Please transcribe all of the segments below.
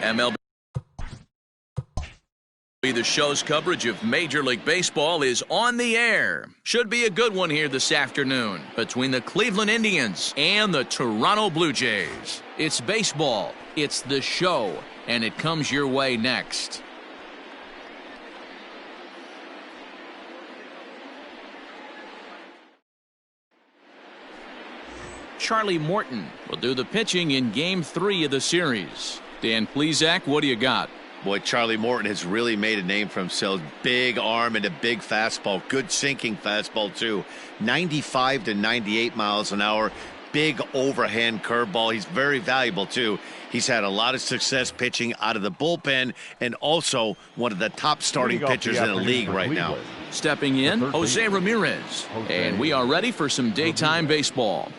MLB. The show's coverage of Major League Baseball is on the air. Should be a good one here this afternoon between the Cleveland Indians and the Toronto Blue Jays. It's baseball, it's the show, and it comes your way next. Charlie Morton will do the pitching in Game 3 of the series. Dan Plesac, what do you got? Boy, Charlie Morton has really made a name for himself. Big arm and a big fastball. Good sinking fastball, too. 95 to 98 miles an hour. Big overhand curveball. He's very valuable, too. He's had a lot of success pitching out of the bullpen and also one of the top starting pitchers in the league right now. Stepping in, Jose Ramirez. And we are ready for some daytime baseball.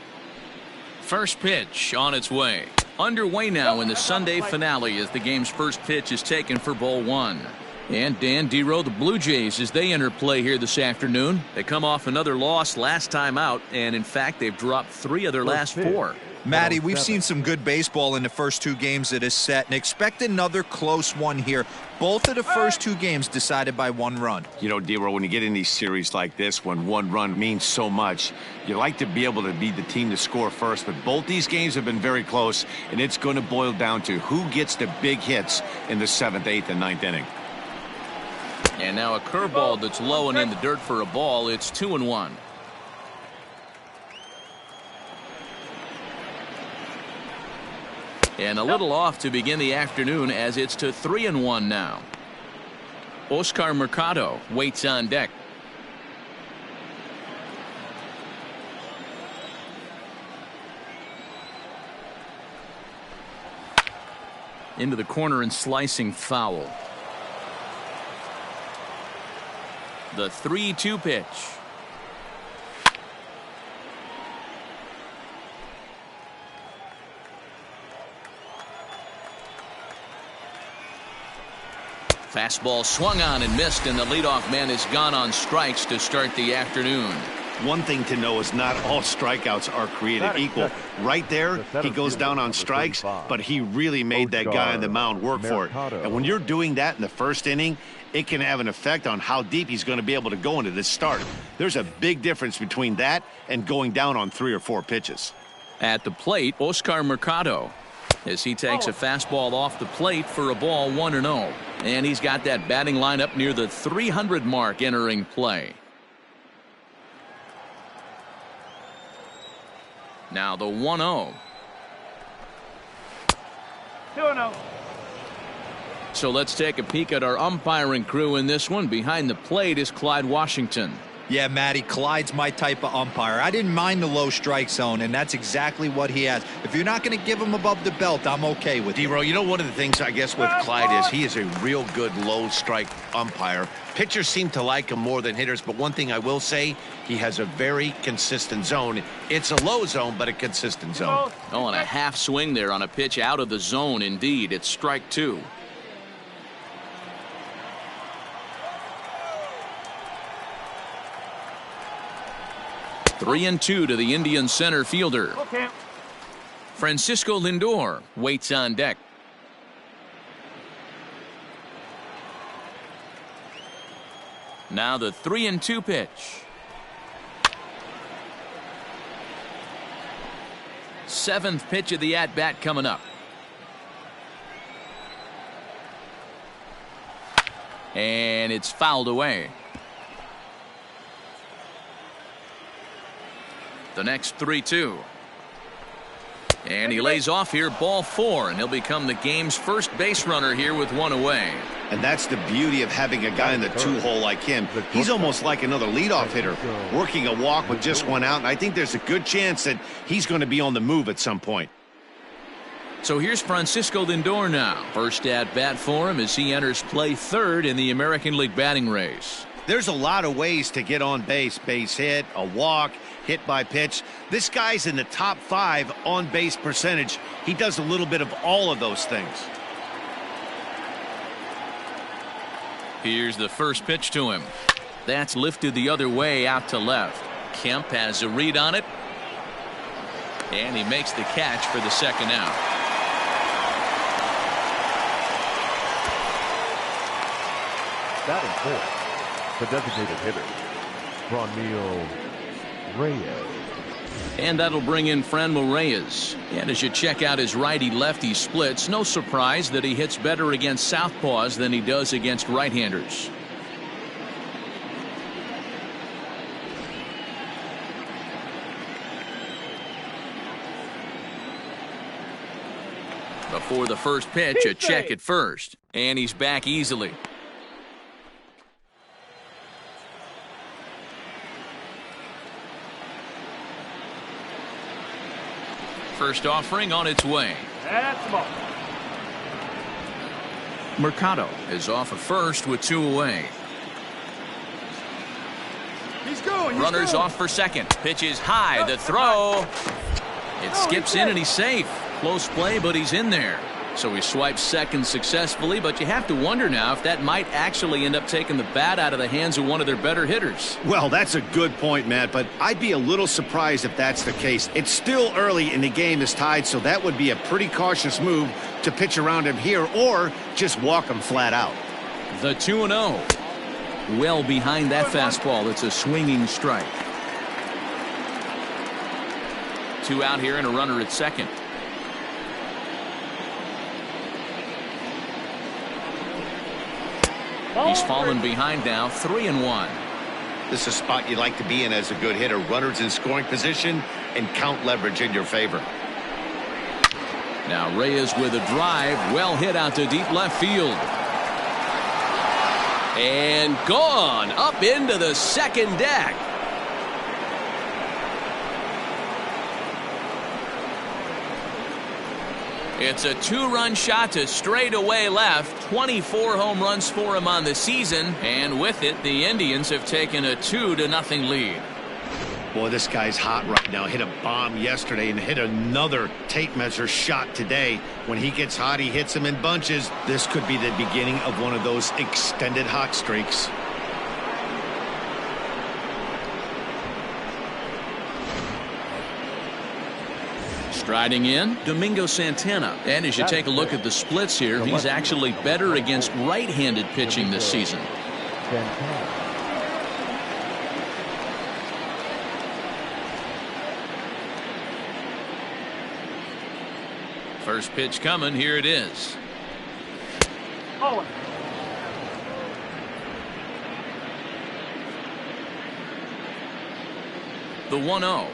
First pitch on its way. Underway now in the Sunday finale as the game's first pitch is taken for ball one. And Dan Dero, the Blue Jays, as they enter play here this afternoon. They come off another loss last time out, and in fact they've dropped 3 of their last 4. Matty, we've seen some good baseball in the first 2 games of this set, and expect another close one here. Both of the first 2 games decided by 1 run. You know, Dero, when you get in these series like this, when 1 run means so much, you like to be able to be the team to score first. But both these games have been very close, and it's going to boil down to who gets the big hits in the 7th, 8th, and 9th inning. And now a curveball that's low and in the dirt for a ball. It's 2-1. And a little off to begin the afternoon as it's to 3-1 now. Oscar Mercado waits on deck. Into the corner and slicing foul. The 3-2 pitch. Fastball swung on and missed, and the leadoff man is gone on strikes to start the afternoon. One thing to know is not all strikeouts are created equal. Right there, he goes down on strikes, but he really made that guy on the mound work for it. And when you're doing that in the first inning, it can have an effect on how deep he's going to be able to go into this start. There's a big difference between that and going down on 3 or 4 pitches. At the plate, Oscar Mercado, as he takes a fastball off the plate for a ball 1-0. And he's got that batting lineup near the 300 mark entering play. Now the 1-0. 2-0. So let's take a peek at our umpiring crew in this one. Behind the plate is Clyde Washington. Yeah, Matty, Clyde's my type of umpire. I didn't mind the low strike zone, and that's exactly what he has. If you're not going to give him above the belt, I'm okay with it. Dero, you know, one of the things I guess with Clyde is he is a real good low strike umpire. Pitchers seem to like him more than hitters, but one thing I will say, he has a very consistent zone. It's a low zone, but a consistent zone. Oh, and a half swing there on a pitch out of the zone. Indeed, it's strike 2. Three and 2 to the Indian center fielder. Okay. Francisco Lindor waits on deck. Now the 3-2 pitch. Seventh pitch of the at-bat coming up. And it's fouled away. The next 3-2. And he lays off here, ball 4, and he'll become the game's first base runner here with 1 away. And that's the beauty of having a guy in the 2-hole like him. He's almost like another leadoff hitter, working a walk with just 1 out, and I think there's a good chance that he's going to be on the move at some point. So here's Francisco Lindor now. First at bat for him as he enters play 3rd in the American League batting race. There's a lot of ways to get on base. Base hit, a walk, hit by pitch. This guy's in the top 5 on base percentage. He does a little bit of all of those things. Here's the first pitch to him. That's lifted the other way out to left. Kemp has a read on it. And he makes the catch for the second out. Batting fourth, the designated hitter, Franmil Reyes. And that'll bring in Franmil Reyes. And as you check out his righty-lefty splits, no surprise that he hits better against southpaws than he does against right-handers. Before the first pitch, a check at first. And he's back easily. First offering on its way. Mercado is off at first with 2 away. Runners off for second. Pitch is high. The throw. It skips in and he's safe. Close play, but he's in there. So he swipes second successfully, but you have to wonder now if that might actually end up taking the bat out of the hands of one of their better hitters. Well, that's a good point, Matt, but I'd be a little surprised if that's the case. It's still early and the game is tied, so that would be a pretty cautious move to pitch around him here or just walk him flat out. The 2-0. Well behind that fastball. It's a swinging strike. 2 out here and a runner at second. He's fallen behind now, 3-1. This is a spot you'd like to be in as a good hitter. Runners in scoring position and count leverage in your favor. Now Reyes with a drive, well hit out to deep left field. And gone up into the second deck. It's a 2-run shot to straightaway left. 24 home runs for him on the season. And with it, the Indians have taken a 2-0 lead. Boy, this guy's hot right now. Hit a bomb yesterday and hit another tape measure shot today. When he gets hot, he hits them in bunches. This could be the beginning of one of those extended hot streaks. Striding in, Domingo Santana. And as you take a look at the splits here, he's actually better against right-handed pitching this season. First pitch coming. Here it is. The 1-0.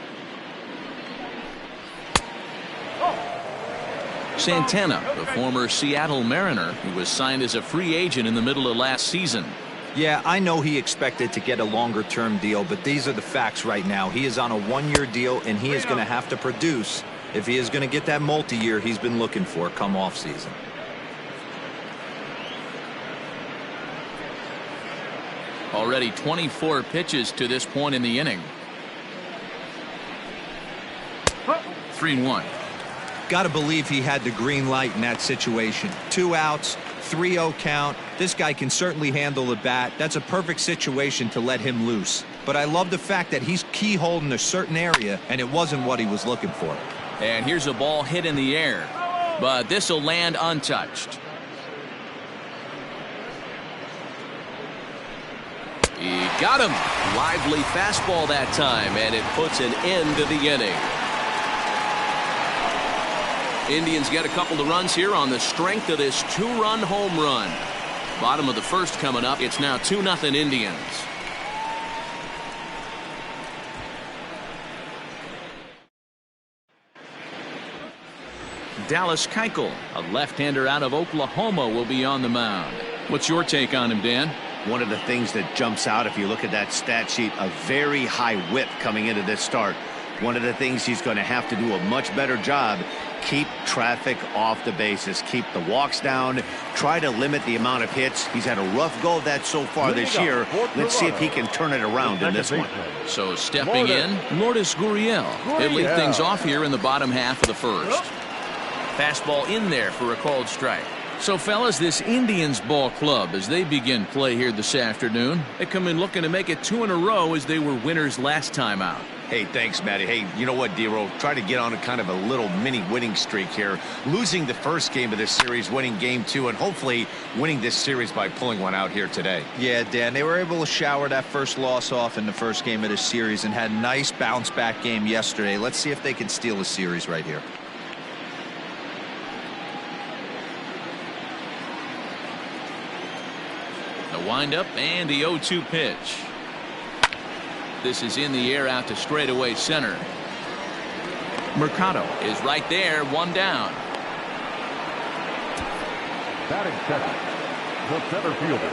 Santana, the former Seattle Mariner, who was signed as a free agent in the middle of last season. Yeah, I know he expected to get a longer-term deal, but these are the facts right now. He is on a 1-year deal, and he is going to have to produce if he is going to get that multi-year he's been looking for come off-season. Already 24 pitches to this point in the inning. 3-1. Got to believe he had the green light in that situation. 2 outs, 3-0 count. This guy can certainly handle the bat. That's a perfect situation to let him loose. But I love the fact that he's keyholed in a certain area, and it wasn't what he was looking for. And here's a ball hit in the air, but this will land untouched. He got him. Lively fastball that time, and it puts an end to the inning. Indians get a couple of runs here on the strength of this 2-run home run. Bottom of the first coming up. It's now 2-0 Indians. Dallas Keuchel, a left-hander out of Oklahoma, will be on the mound. What's your take on him, Dan? One of the things that jumps out if you look at that stat sheet, a very high whip coming into this start. One of the things he's going to have to do a much better job, keep traffic off the bases, keep the walks down, try to limit the amount of hits. He's had a rough go of that so far this year. Let's see if he can turn it around in this one. So stepping in, Lourdes Gurriel. He'll lead things off here in the bottom half of the first. Fastball in there for a called strike. So, fellas, this Indians ball club, as they begin play here this afternoon, they come in looking to make it 2 in a row as they were winners last time out. Hey, thanks, Matty. Hey, you know what, D-Roll? Try to get on a kind of a little mini winning streak here. Losing the first game of this series, winning game 2, and hopefully winning this series by pulling one out here today. Yeah, Dan, they were able to shower that first loss off in the first game of this series and had a nice bounce-back game yesterday. Let's see if they can steal a series right here. The windup and the 0-2 pitch. This is in the air out to straightaway center. Mercado is right there, one down. Batting second, the center fielder,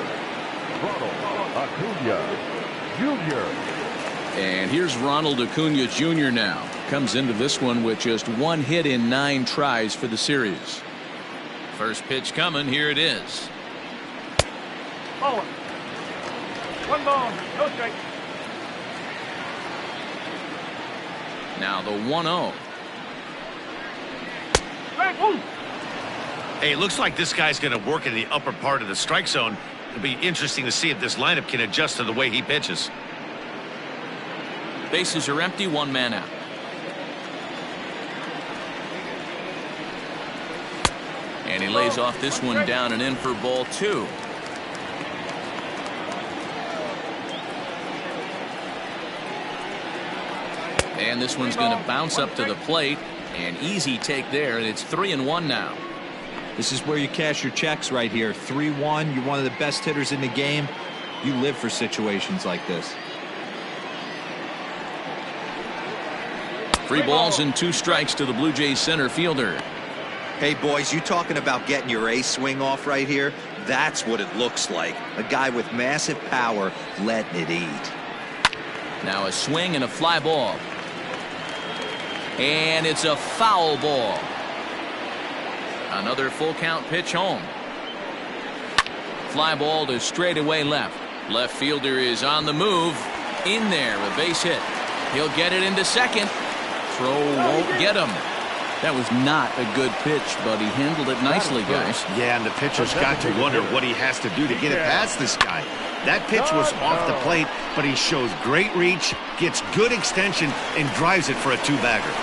Ronald Acuna Jr. And here's Ronald Acuna Jr. now. Comes into this one with just 1 hit in 9 tries for the series. First pitch coming. Here it is. Ball. 1 ball, no strike. Now the 1-0. Hey, it looks like this guy's going to work in the upper part of the strike zone. It'll be interesting to see if this lineup can adjust to the way he pitches. Bases are empty, 1 man out. And he lays off this one down and in for ball 2. And this one's going to bounce up to the plate. An easy take there, and it's 3-1 now. This is where you cash your checks right here. 3-1. You're one of the best hitters in the game. You live for situations like this. 3 balls and 2 strikes to the Blue Jays center fielder. Hey, boys, you talking about getting your ace swing off right here? That's what it looks like. A guy with massive power letting it eat. Now a swing and a fly ball. And it's a foul ball. Another full count pitch home. Fly ball to straightaway left. Left fielder is on the move. In there, a base hit. He'll get it into second. Throw won't get him. That was not a good pitch, but he handled it nicely, guys. Yeah, and the pitcher's got to wonder what he has to do to get it past this guy. That pitch was off the plate, but he shows great reach, gets good extension, and drives it for a 2-bagger.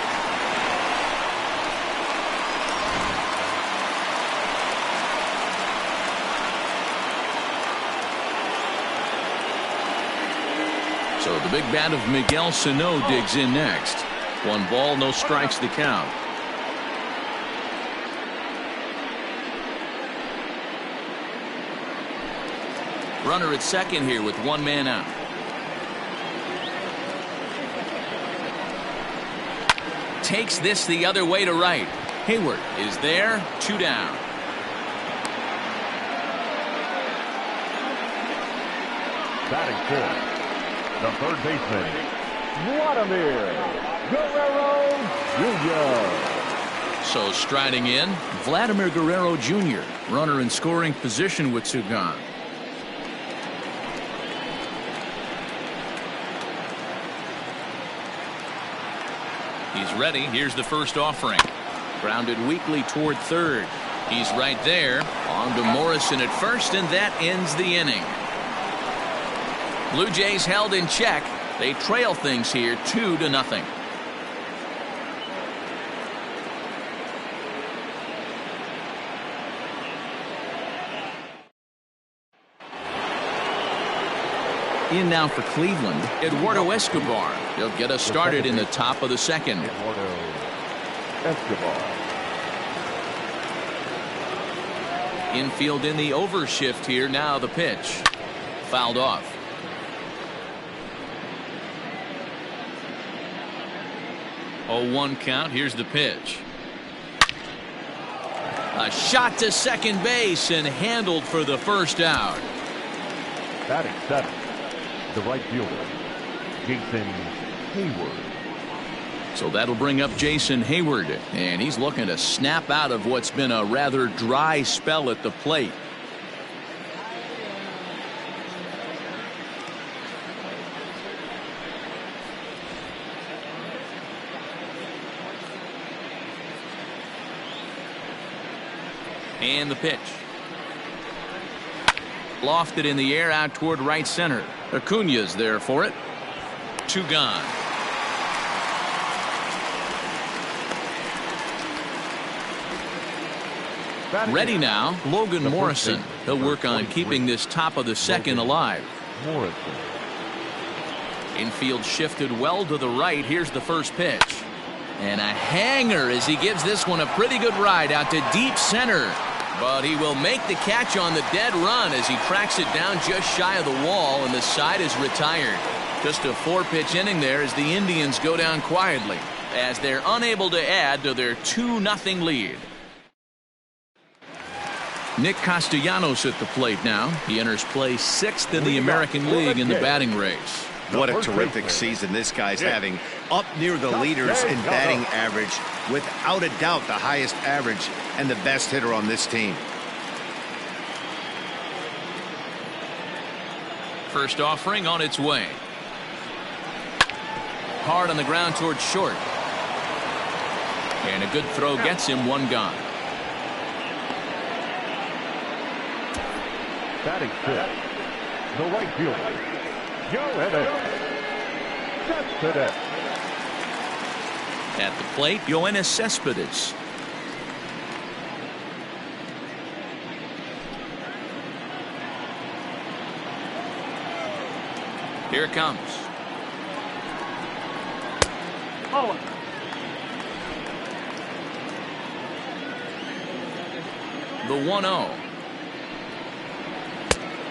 So the big bat of Miguel Sano digs in next. 1 ball, no strikes the count. Runner at second here with 1 man out. Takes this the other way to right. Hayward is there, 2 down. Batting fourth, the third baseman, Vladimir Guerrero Jr. So striding in, Vladimir Guerrero Jr., runner in scoring position with 2 gone. He's ready. Here's the first offering. Grounded weakly toward third. He's right there. On to Morrison at first, and that ends the inning. Blue Jays held in check. They trail things here 2-0. In now for Cleveland, Eduardo Escobar. He'll get us started in the top of the second. Eduardo Escobar. Infield in the overshift here. Now the pitch. Fouled off. Oh, 1 count. Here's the pitch. A shot to second base and handled for the first out. Batting seventh, the right fielder, Jason Hayward. So that'll bring up Jason Hayward, and he's looking to snap out of what's been a rather dry spell at the plate. And the pitch. Lofted in the air out toward right center. Acuna's there for it. 2 gone. Ready now, Logan Morrison. He'll work on keeping this top of the second alive. Morrison. Infield shifted well to the right. Here's the first pitch. And a hanger as he gives this one a pretty good ride out to deep center. But he will make the catch on the dead run as he tracks it down just shy of the wall, and the side is retired. Just a 4-pitch inning there as the Indians go down quietly as they're unable to add to their 2-0 lead. Nick Castellanos at the plate now. He enters play 6th in the American League in the batting race. What a terrific season this guy's having. Up near the leaders in batting average. Without a doubt the highest average and the best hitter on this team. First offering on its way. Hard on the ground towards short. And a good throw gets him one gone. Batting fifth, the right fielder, Joe Evans. Cespedes. At the plate, Yoenis Cespedes. Here it comes. Oh. The 1-0.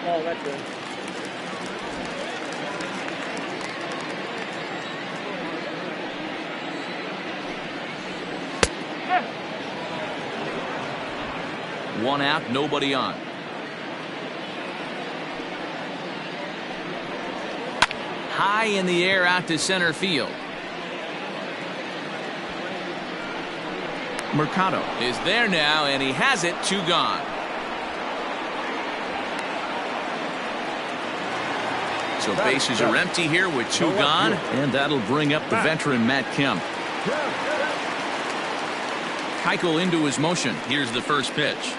Oh, that's good. One out, nobody on. High in the air out to center field. Mercado is there now, and he has it. 2 gone. So bases are empty here with 2 gone, and that'll bring up the veteran Matt Kemp. Keuchel into his motion. Here's the first pitch.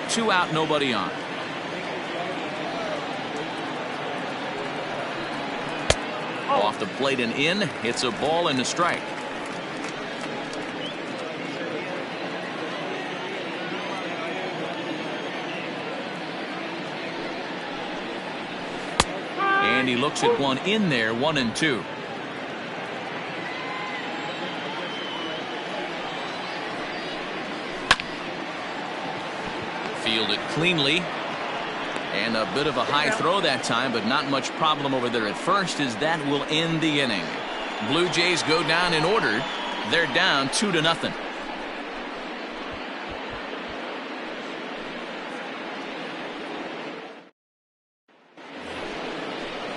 2 out, nobody on. Off the plate and in. It's a ball and a strike. And he looks at one in there, 1-2. Fielded cleanly. And a bit of a high throw that time, but not much problem over there at first, as that will end the inning. Blue Jays go down in order. They're down 2-0.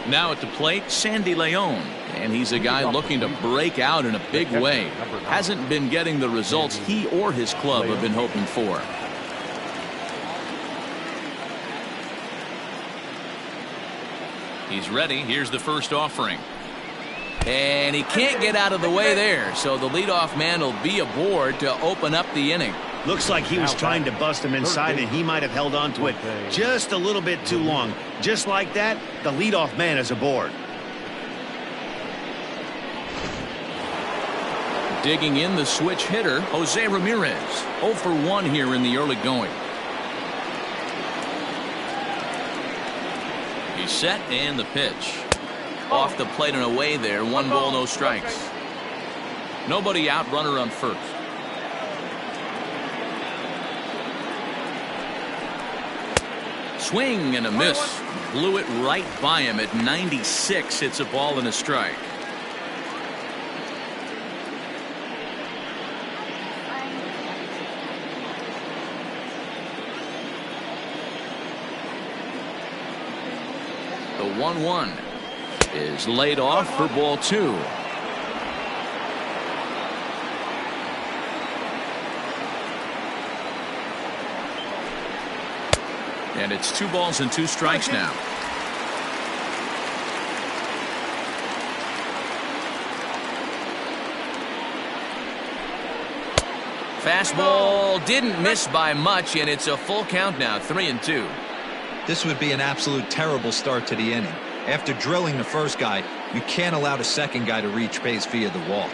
Now at the plate, Sandy Leon, and he's a guy looking to break out in a big way. Hasn't been getting the results he or his club have been hoping for. He's ready. Here's the first offering. And he can't get out of the way there, so the leadoff man will be aboard to open up the inning. Looks like he was trying to bust him inside, and he might have held on to it just a little bit too long. Just like that, the leadoff man is aboard. Digging in, the switch hitter, Jose Ramirez. 0 for 1 here in the early going. He's set, and the pitch. Off the plate and away there. 1 ball, no strikes. Nobody out, runner on first. Swing and a miss. Blew it right by him at 96. It's a ball and a strike. The 1-1 is laid off for ball 2. And it's 2 balls and 2 strikes now. Fastball didn't miss by much, and it's a full count now, 3-2. This would be an absolute terrible start to the inning. After drilling the first guy, you can't allow the second guy to reach base via the wall.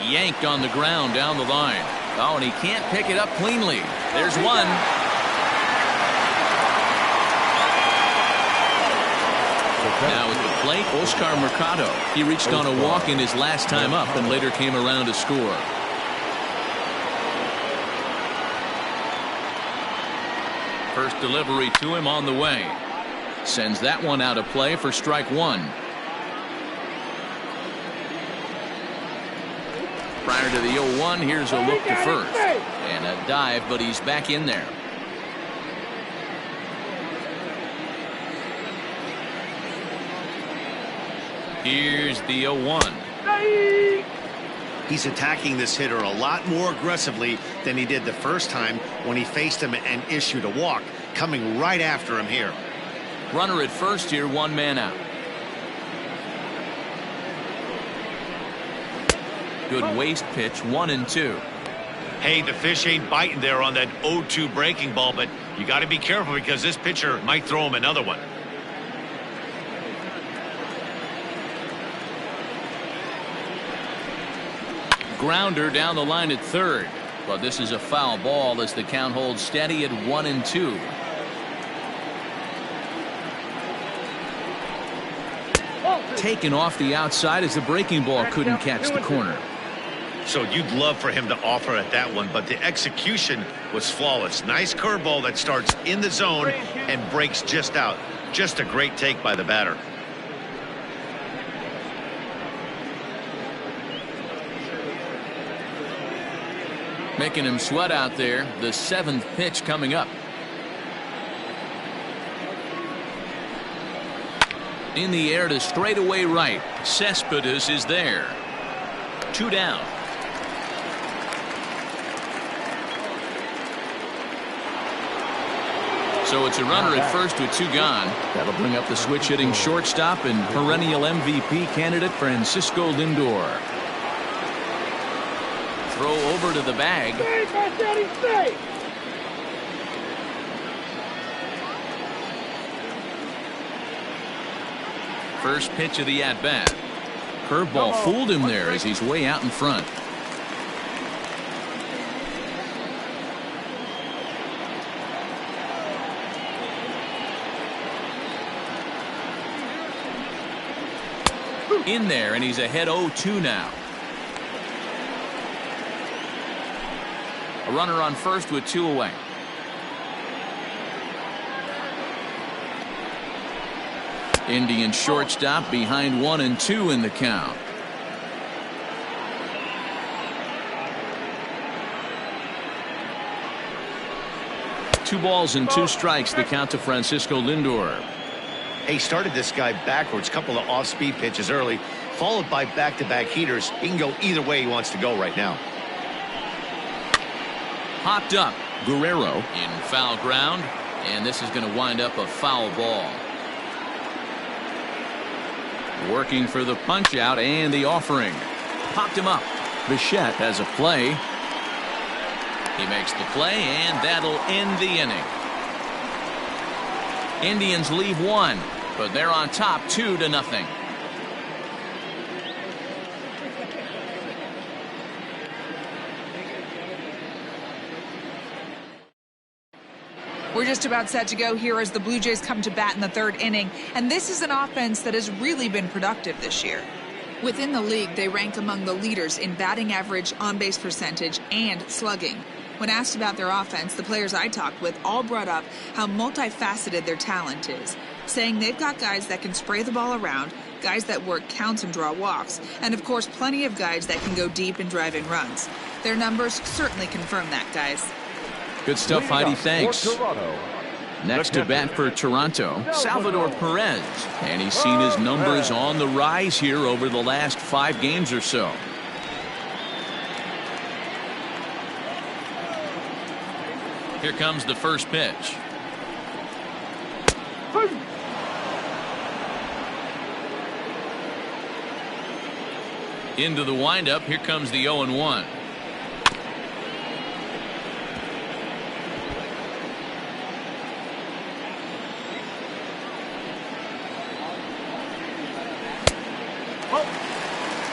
Yanked on the ground down the line. Oh, and he can't pick it up cleanly. There's one. Now at the plate, Oscar Mercado. He reached on a walk in his last time up and later came around to score. First delivery to him on the way. Sends that one out of play for strike one. Prior to the 0-1, here's a look to first. And a dive, but he's back in there. Here's the 0-1. He's attacking this hitter a lot more aggressively than he did the first time when he faced him and issued a walk. Coming right after him here. Runner at first here, one man out. Good waist pitch, 1-2. Hey, the fish ain't biting there on that 0-2 breaking ball, but you got to be careful because this pitcher might throw him another one. Grounder down the line at third, but this is a foul ball as the count holds steady at 1-2. Taken off the outside as the breaking ball couldn't catch the corner. So you'd love for him to offer at that one, but the execution was flawless. Nice curveball that starts in the zone and breaks just out. Just a great take by the batter. Making him sweat out there. The 7th pitch coming up. In the air to straightaway right. Cespedes is there. 2 down. So it's a runner at first with 2 gone. That'll bring up the switch hitting shortstop and perennial MVP candidate Francisco Lindor. Throw over to the bag. First pitch of the at-bat. Curveball fooled him there as he's way out in front. In there, and he's ahead 0-2 now. A runner on first with 2 away. Indian shortstop behind 1-2 in the count. Two balls and 2 strikes, the count to Francisco Lindor. He started this guy backwards, couple of off-speed pitches early, followed by back-to-back heaters. He can go either way he wants to go right now. Hopped up. Guerrero in foul ground, and this is going to wind up a foul ball. Working for the punch out and the offering. Popped him up. Bichette has a play. He makes the play, and that'll end the inning. Indians leave 1, but they're on top 2-0. We're just about set to go here as the Blue Jays come to bat in the 3rd inning, and this is an offense that has really been productive this year. Within the league, they rank among the leaders in batting average, on-base percentage, and slugging. When asked about their offense, the players I talked with all brought up how multifaceted their talent is, saying they've got guys that can spray the ball around, guys that work counts and draw walks, and of course plenty of guys that can go deep and drive in runs. Their numbers certainly confirm that, guys. Good stuff, Heidi. Thanks. Next to bat for Toronto, Salvador Perez. And he's seen his numbers on the rise here over the last 5 games or so. Here comes the first pitch. Into the windup. Here comes the 0-1.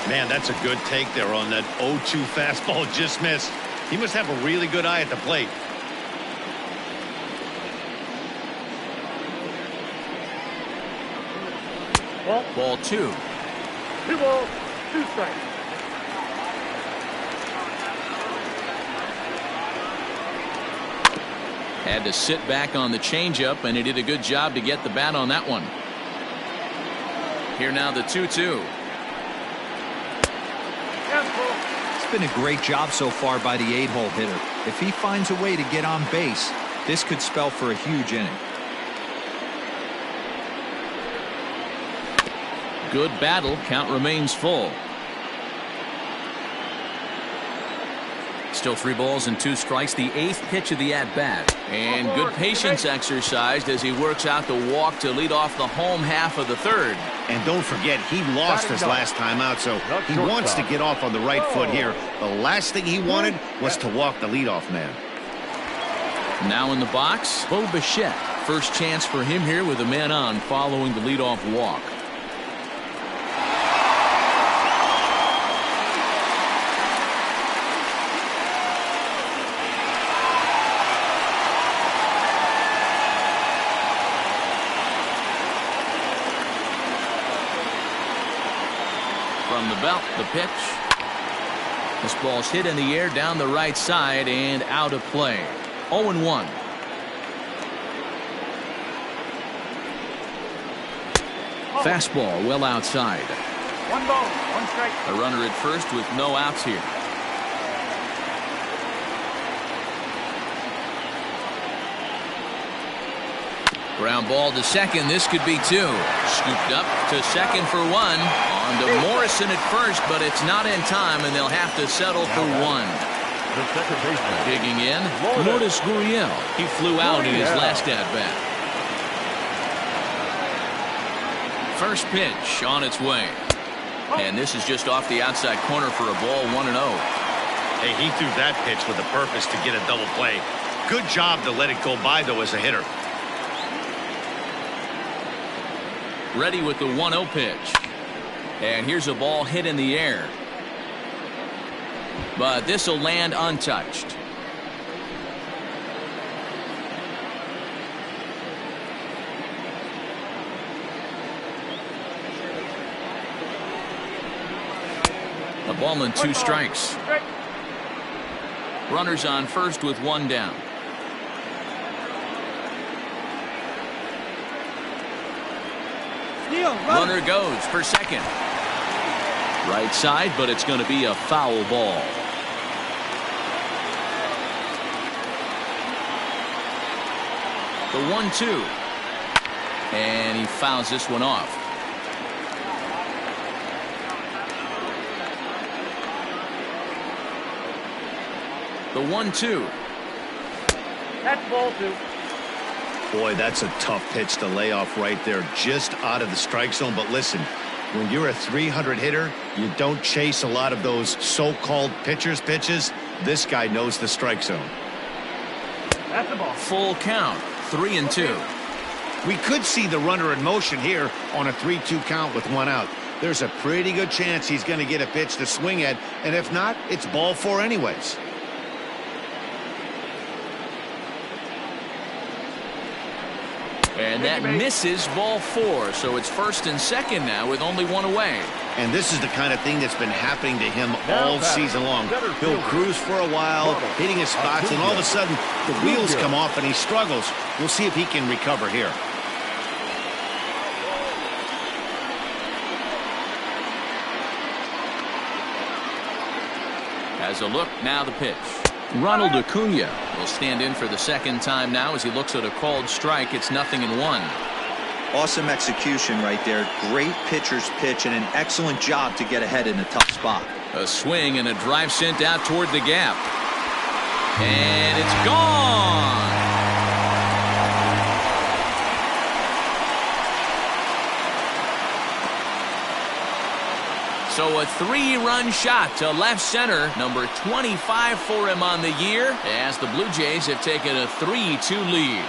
Man, that's a good take there on that 0-2 fastball. Just missed. He must have a really good eye at the plate. Ball 2. 2 balls, 2 strikes. Had to sit back on the changeup, and he did a good job to get the bat on that one. Here now the 2-2. It's been a great job so far by the 8-hole hitter. If he finds a way to get on base, this could spell for a huge inning. Good battle. Count remains full. Still 3 balls and 2 strikes. The 8th pitch of the at-bat. And good patience exercised as he works out the walk to lead off the home half of the 3rd. And don't forget, he lost his last time out, so he wants to get off on the right foot here. The last thing he wanted was to walk the leadoff man. Now in the box, Bo Bichette. First chance for him here with a man on following the leadoff walk. From the belt, the pitch. This ball's hit in the air down the right side and out of play. 0-1. Fastball well outside. 1 ball, 1 strike. A runner at first with no outs here. Ground ball to second. This could be 2. Scooped up to second for 1. On to Morrison at first, but it's not in time, and they'll have to settle for 1. The second baseman. Digging in, Lourdes Gurriel. He flew out in his last at-bat. First pitch on its way. And this is just off the outside corner for a ball, 1-0. Hey, he threw that pitch with a purpose to get a double play. Good job to let it go by, though, as a hitter. Ready with the 1-0 pitch. And here's a ball hit in the air. But this will land untouched. A ball and 2 strikes. Runners on first with 1 down. Runner goes for second. Right side, but it's going to be a foul ball. The 1-2. And he fouls this one off. The 1-2. That's ball 2. Boy, that's a tough pitch to lay off right there, just out of the strike zone. But listen, when you're a 300 hitter, you don't chase a lot of those so-called pitcher's pitches. This guy knows the strike zone. That's the ball. Full count, 3-2. We could see the runner in motion here on a 3-2 count with 1 out. There's a pretty good chance he's going to get a pitch to swing at, and if not, it's ball 4 anyways. And that misses ball 4, so it's first and second now with only 1 away. And this is the kind of thing that's been happening to him all season long. He'll cruise for a while, hitting his spots, and all of a sudden the wheels come off and he struggles. We'll see if he can recover here. As a look, now the pitch. Ronald Acuna will stand in for the second time now as he looks at a called strike. It's 0-1. Awesome execution right there. Great pitcher's pitch and an excellent job to get ahead in a tough spot. A swing and a drive sent out toward the gap. And it's gone. So a 3-run shot to left center, number 25 for him on the year, as the Blue Jays have taken a 3-2 lead.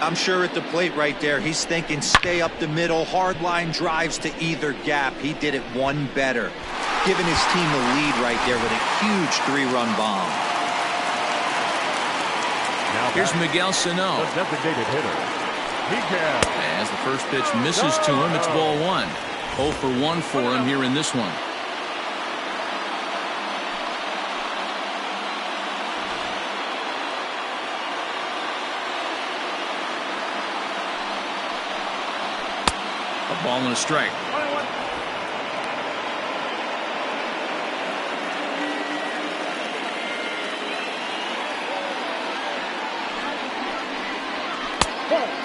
I'm sure at the plate right there, he's thinking stay up the middle, hard line drives to either gap. He did it one better, giving his team the lead right there with a huge 3-run bomb. Now Here's Miguel Sano. the designated hitter, Miguel. As the first pitch misses to him, it's ball 1. 0 for 1 for him here in this one. A ball and a strike.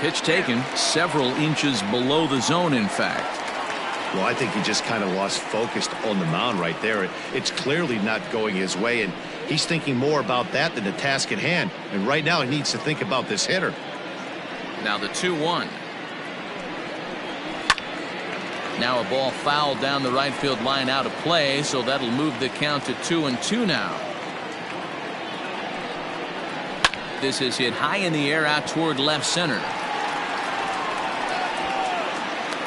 Pitch taken several inches below the zone, in fact. Well, I think he just kind of lost focus on the mound right there. It's clearly not going his way, and he's thinking more about that than the task at hand. And right now he needs to think about this hitter. Now the 2-1. Now a ball fouled down the right field line out of play, so that'll move the count to 2-2 now. This is hit high in the air out toward left center.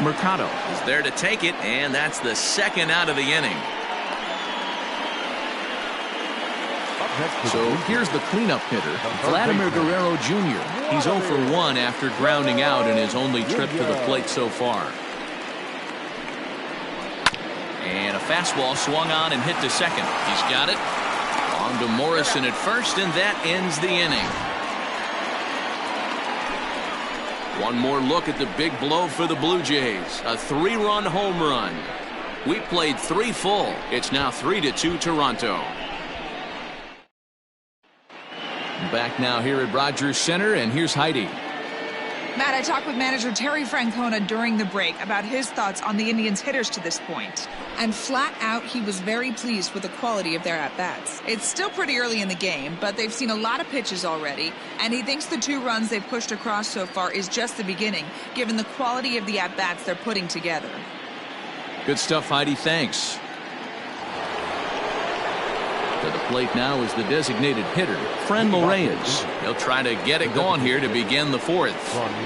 Mercado is there to take it, and that's the second out of the inning. So here's the cleanup hitter, Vladimir Guerrero Jr. He's 0 for 1 after grounding out in his only trip to the plate so far. And a fastball swung on and hit to second. He's got it. On to Morrison at first, and that ends the inning. One more look at the big blow for the Blue Jays. A 3-run home run. We played 3 full. It's now 3-2 Toronto. Back now here at Rogers Center, and here's Heidi. Matt, I talked with manager Terry Francona during the break about his thoughts on the Indians' hitters to this point. And flat out, he was very pleased with the quality of their at-bats. It's still pretty early in the game, but they've seen a lot of pitches already, and he thinks the 2 runs they've pushed across so far is just the beginning, given the quality of the at-bats they're putting together. Good stuff, Heidi. Thanks. To the plate now is the designated hitter, Franmil Reyes. He'll try to get it going here to begin the 4th.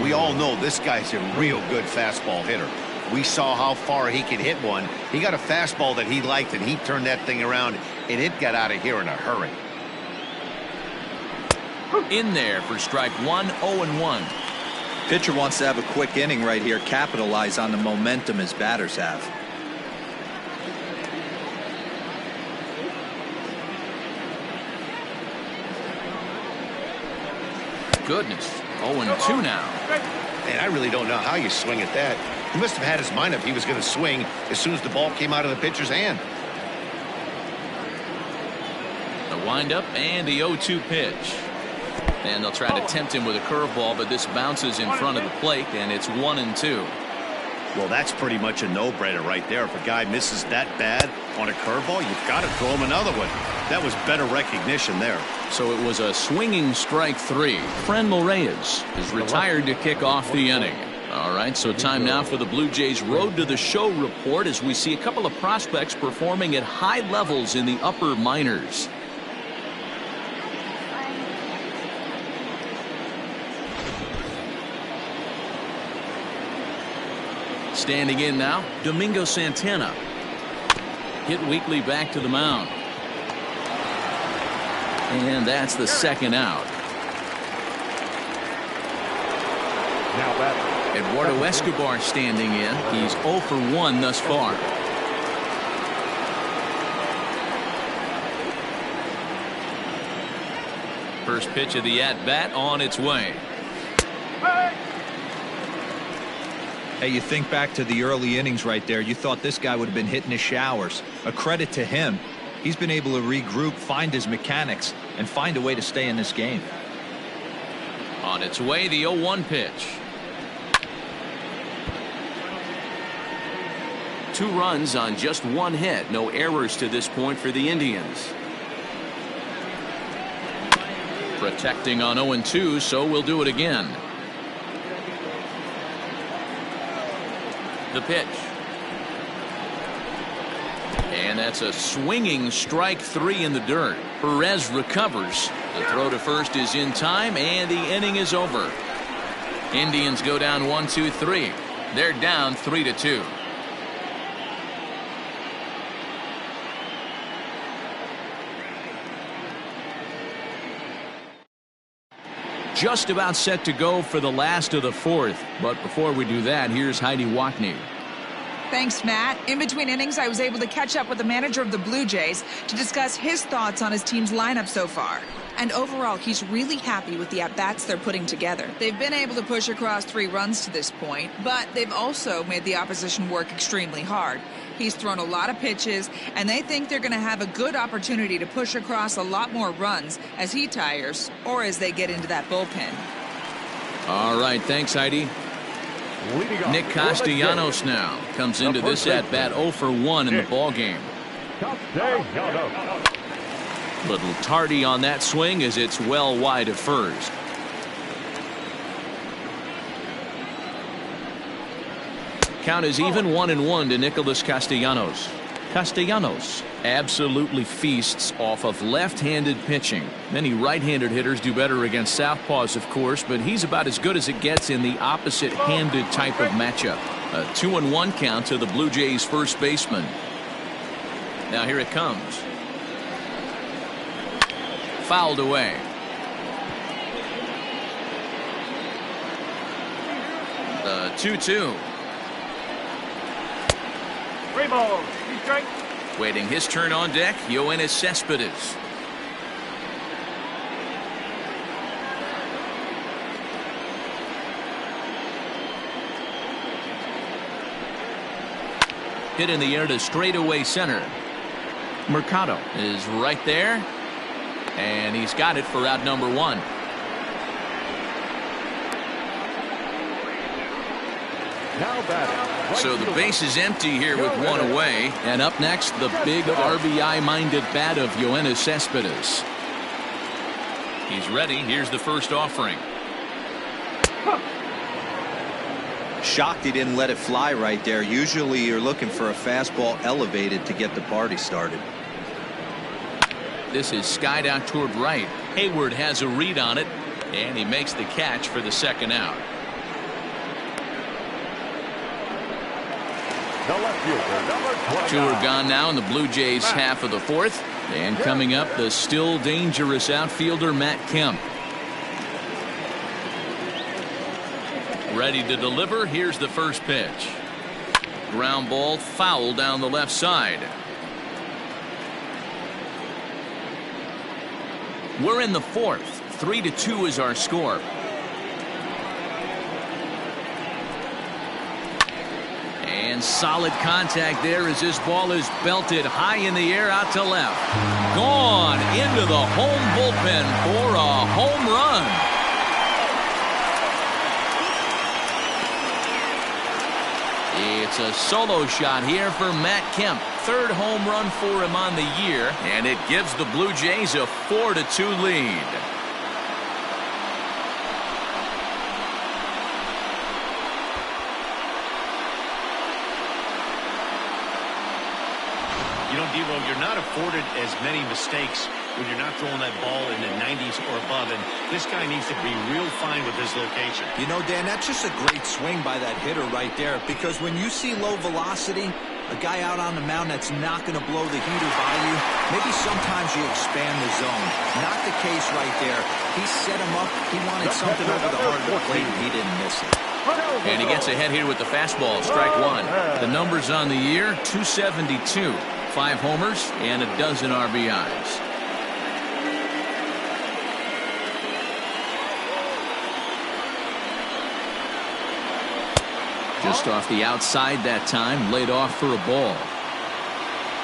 We all know this guy's a real good fastball hitter. We saw how far he could hit one. He got a fastball that he liked, and he turned that thing around, and it got out of here in a hurry. In there for strike 1, 0-1. Pitcher wants to have a quick inning right here, capitalize on the momentum his batters have. Goodness, 0-2 now. And I really don't know how you swing at that. He must have had his mind up he was going to swing as soon as the ball came out of the pitcher's hand. The windup and the 0-2 pitch. And they'll try to tempt him with a curveball, but this bounces in front of the plate, and it's 1-2. Well, that's pretty much a no-brainer right there. If a guy misses that bad on a curveball, you've got to throw him another one. That was better recognition there. So it was a swinging strike 3. Franmil Reyes is retired to kick off the inning. All right, so time now for the Blue Jays Road to the Show report as we see a couple of prospects performing at high levels in the upper minors. Standing in now, Domingo Santana. Hit weakly back to the mound. And that's the second out. Now back. Eduardo Escobar standing in. He's 0 for 1 thus far. First pitch of the at-bat on its way. Hey, you think back to the early innings right there. You thought this guy would have been hitting his showers. A credit to him. He's been able to regroup, find his mechanics, and find a way to stay in this game. On its way, the 0-1 pitch. 2 runs on just 1 hit. No errors to this point for the Indians. Protecting on 0-2, so we'll do it again. The pitch. And that's a swinging strike 3 in the dirt. Perez recovers. The throw to first is in time, and the inning is over. Indians go down 1-2-3. They're down 3-2. Just about set to go for the last of the fourth. But before we do that, here's Heidi Watney. Thanks, Matt. In between innings, I was able to catch up with the manager of the Blue Jays to discuss his thoughts on his team's lineup so far. And overall, he's really happy with the at-bats they're putting together. They've been able to push across 3 runs to this point, but they've also made the opposition work extremely hard. He's thrown a lot of pitches, and they think they're going to have a good opportunity to push across a lot more runs as he tires or as they get into that bullpen. All right, thanks, Heidi. Nick Castellanos now comes into this at-bat 0 for 1 in the ballgame. Little tardy on that swing as it's well wide of first. Count is even 1-1 to Nicholas Castellanos. Castellanos absolutely feasts off of left-handed pitching. Many right-handed hitters do better against southpaws, of course, but he's about as good as it gets in the opposite-handed type of matchup. A 2-1 count to the Blue Jays first baseman. Now here it comes. Fouled away. The 2-2. 3 balls, 2 strikes. Waiting his turn on deck, Yoenis Cespedes. Hit in the air to straightaway center. Mercado is right there, and he's got it for out number 1. Now batting. So the base is empty here with 1 away. And up next, the big RBI-minded bat of Yoenis Cespedes. He's ready. Here's the first offering. Shocked he didn't let it fly right there. Usually you're looking for a fastball elevated to get the party started. This is skied out toward right. Hayward has a read on it, and he makes the catch for the second out. The left fielder, number 29. 2 are gone now in the Blue Jays half of the fourth. And coming up, the still dangerous outfielder Matt Kemp. Ready to deliver. Here's the first pitch. Ground ball foul down the left side. We're in the fourth. 3-2 is our score. And solid contact there as this ball is belted high in the air out to left. Gone into the home bullpen for a home run. It's a solo shot here for Matt Kemp. 3rd home run for him on the year, and it gives the Blue Jays a 4-2 lead. You know, Devo, you're not afforded as many mistakes when you're not throwing that ball in the 90s or above, and this guy needs to be real fine with his location. You know, Dan, that's just a great swing by that hitter right there, because when you see low velocity, a guy out on the mound that's not going to blow the heater by you, maybe sometimes you expand the zone. Not the case right there. He set him up. He wanted something over the heart of the plate, and he didn't miss it. And he gets ahead here with the fastball, strike 1. The numbers on the year, 272. 5 homers and a dozen RBIs. Just off the outside that time, laid off for a ball.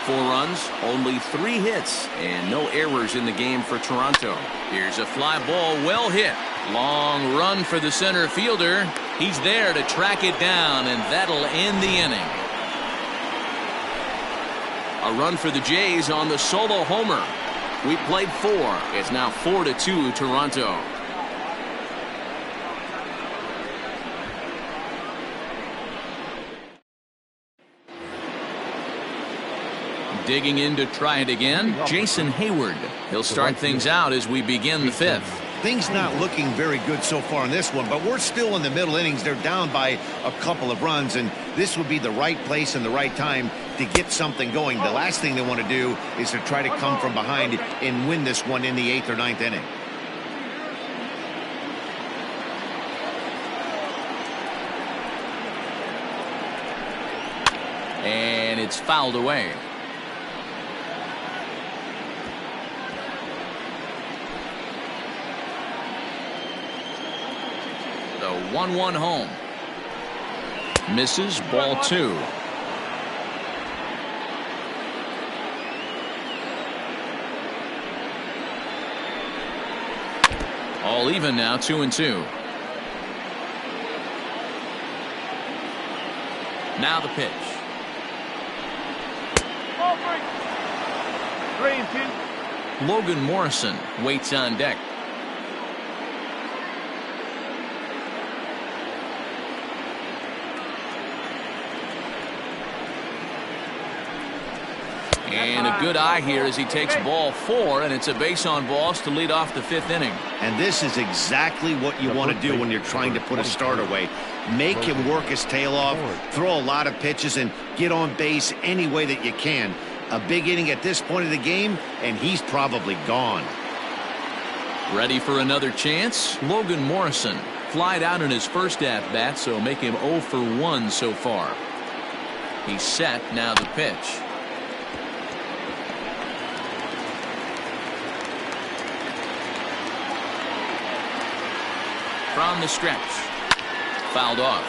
4 runs, only 3 hits, and no errors in the game for Toronto. Here's a fly ball, well hit. Long run for the center fielder. He's there to track it down, and that'll end the inning. A run for the Jays on the solo homer. We played 4. It's now 4-2 Toronto. Digging in to try it again, Jason Hayward. He'll start things out as we begin the 5th. Things not looking very good so far in this one, but we're still in the middle innings. They're down by a couple of runs, and this would be the right place and the right time to get something going. The last thing they want to do is to try to come from behind and win this one in the 8th or 9th inning. And it's fouled away. The 1-1 home. Misses, ball 2. All even now, 2-2. Now the pitch. 3-2. Logan Morrison waits on deck. And a good eye here as he takes ball 4, and it's a base on balls to lead off the 5th inning. And this is exactly what you want to do when you're trying to put a starter away. Make him work his tail off, throw a lot of pitches, and get on base any way that you can. A big inning at this point of the game, and he's probably gone. Ready for another chance? Logan Morrison flied out in his first at-bat, so make him 0 for 1 so far. He's set, now the pitch. From the stretch. Fouled off.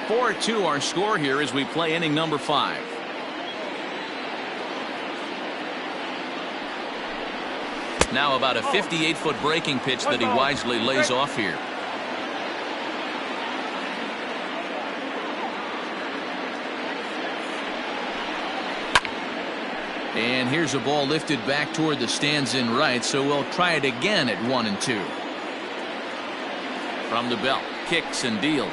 4-2 our score here as we play inning number 5. Now about a 58-foot breaking pitch that he wisely lays off here. And here's a ball lifted back toward the stands in right, so we'll try it again at 1-2. From the belt, kicks and deals.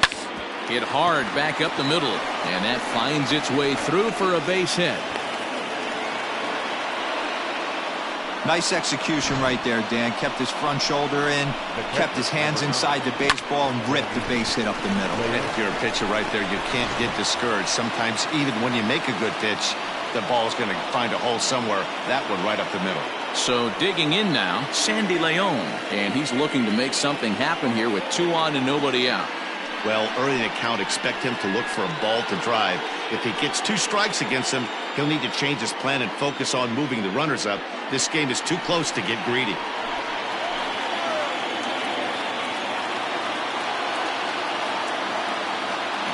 Hit hard back up the middle, and that finds its way through for a base hit. Nice execution right there, Dan. Kept his front shoulder in, kept his hands inside the baseball, and ripped the base hit up the middle. And if you're a pitcher right there, you can't get discouraged. Sometimes even when you make a good pitch, the ball's going to find a hole somewhere. That one right up the middle. So digging in now, Sandy Leon, and he's looking to make something happen here with 2 on and nobody out. Well, early in the count, expect him to look for a ball to drive. If he gets 2 strikes against him, he'll need to change his plan and focus on moving the runners up. This game is too close to get greedy. He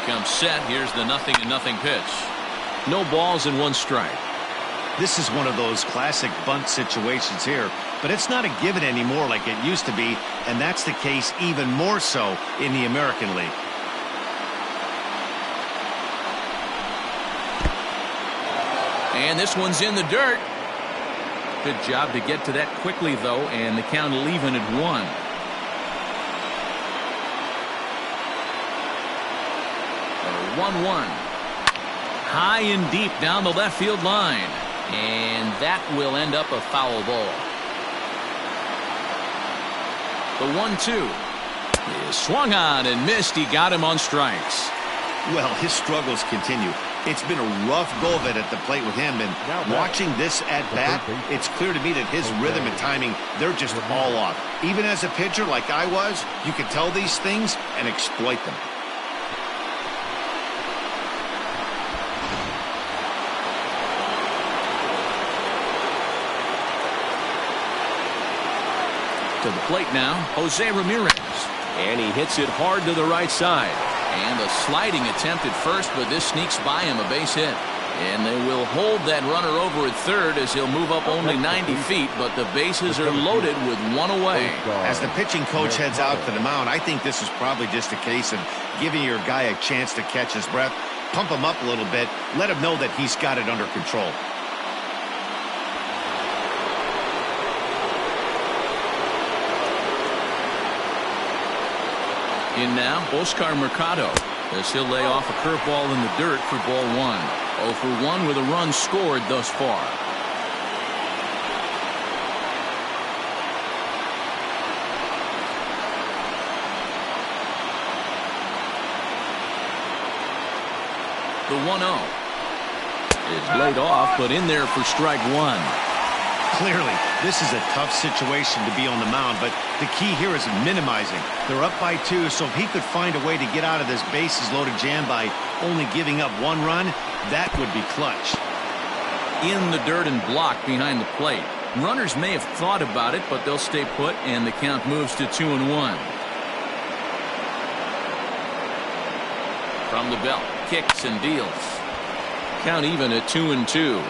comes set. Here's the 0-0 pitch. No balls and 1 strike. This is one of those classic bunt situations here, but it's not a given anymore like it used to be, and that's the case even more so in the American League. And this one's in the dirt. Good job to get to that quickly, though, and the count will even at 1. The 1-1. High and deep down the left field line. And that will end up a foul ball. The 1-2 is swung on and missed. He got him on strikes. Well, his struggles continue. It's been a rough go of it at the plate with him, and watching this at bat, it's clear to me that his rhythm and timing, they're just all off. Even as a pitcher like I was, you could tell these things and exploit them. To the plate now, Jose Ramirez. And he hits it hard to the right side. And a sliding attempt at first, but this sneaks by him, a base hit. And they will hold that runner over at third as he'll move up only 90 feet, but the bases are loaded with 1 away. As the pitching coach heads out to the mound, I think this is probably just a case of giving your guy a chance to catch his breath, pump him up a little bit, let him know that he's got it under control. In now, Oscar Mercado, as he'll lay off a curveball in the dirt for ball 1. 0 for 1 with a run scored thus far. The 1-0 is laid off, but in there for strike one. Clearly, this is a tough situation to be on the mound, but the key here is minimizing. They're up by 2, so if he could find a way to get out of this bases-loaded jam by only giving up 1 run, that would be clutch. In the dirt and blocked behind the plate. Runners may have thought about it, but they'll stay put, and the count moves to 2-1. From the belt, kicks and deals. Count even at 2-2.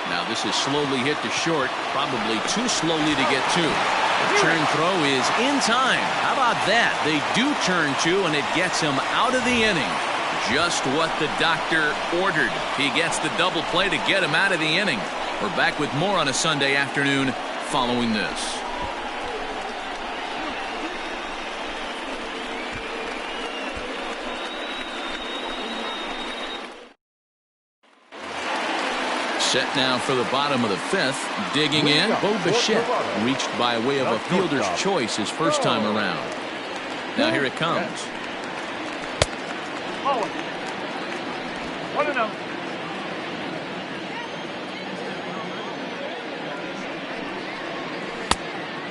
Now this is slowly hit to short, probably too slowly to get to. The turn throw is in time. How about that? They do turn 2, and it gets him out of the inning. Just what the doctor ordered. He gets the double play to get him out of the inning. We're back with more on a Sunday afternoon following this. Set now for the bottom of the 5th. Digging in, Bo Bichette, reached by way of a fielder's choice his first time around. Now here it comes. 1-0.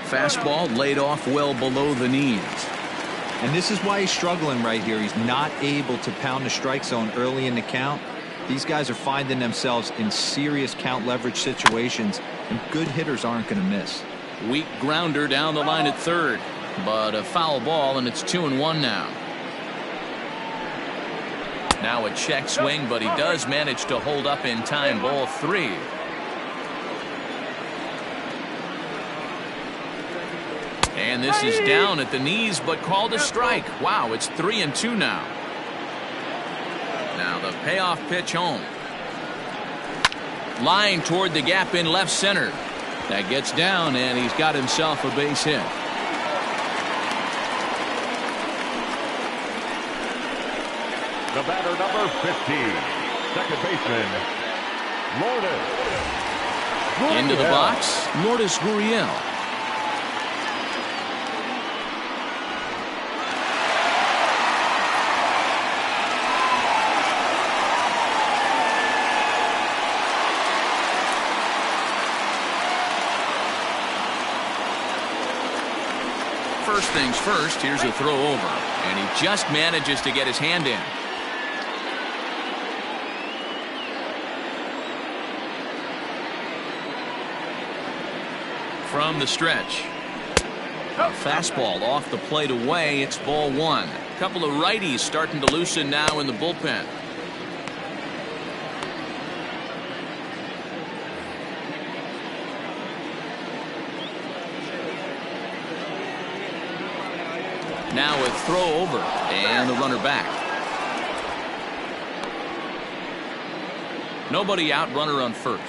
Fastball laid off well below the knees. And this is why he's struggling right here. He's not able to pound the strike zone early in the count. These guys are finding themselves in serious count leverage situations, and good hitters aren't going to miss. Weak grounder down the line at third, but a foul ball, and it's 2-1 now. Now a check swing, but he does manage to hold up in time. Ball 3. And this is down at the knees, but called a strike. Wow, it's 3-2 now. Now the payoff pitch home. Line toward the gap in left center. That gets down, and he's got himself a base hit. The batter, number 15, second baseman, Lourdes. Into the box, Lourdes Gurriel. First things first, here's a throw over, and he just manages to get his hand in. From the stretch. A fastball off the plate away. It's ball 1. A couple of righties starting to loosen now in the bullpen. Now a throw over and the runner back. Nobody out, runner on first.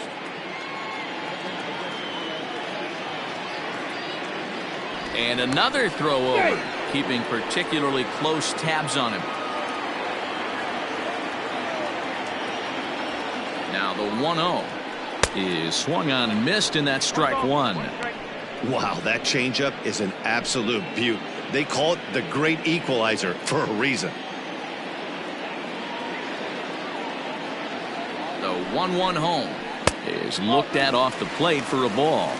And another throw over, keeping particularly close tabs on him. Now the 1-0 is swung on and missed, and that's strike 1. Wow, that changeup is an absolute beaut. They call it the great equalizer for a reason. The 1-1 home is looked at off the plate for a ball.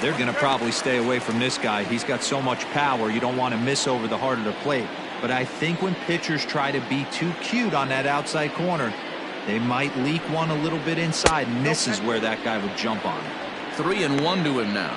They're going to probably stay away from this guy. He's got so much power, you don't want to miss over the heart of the plate. But I think when pitchers try to be too cute on that outside corner, they might leak one a little bit inside, and this is where that guy would jump on. 3-1 to him now.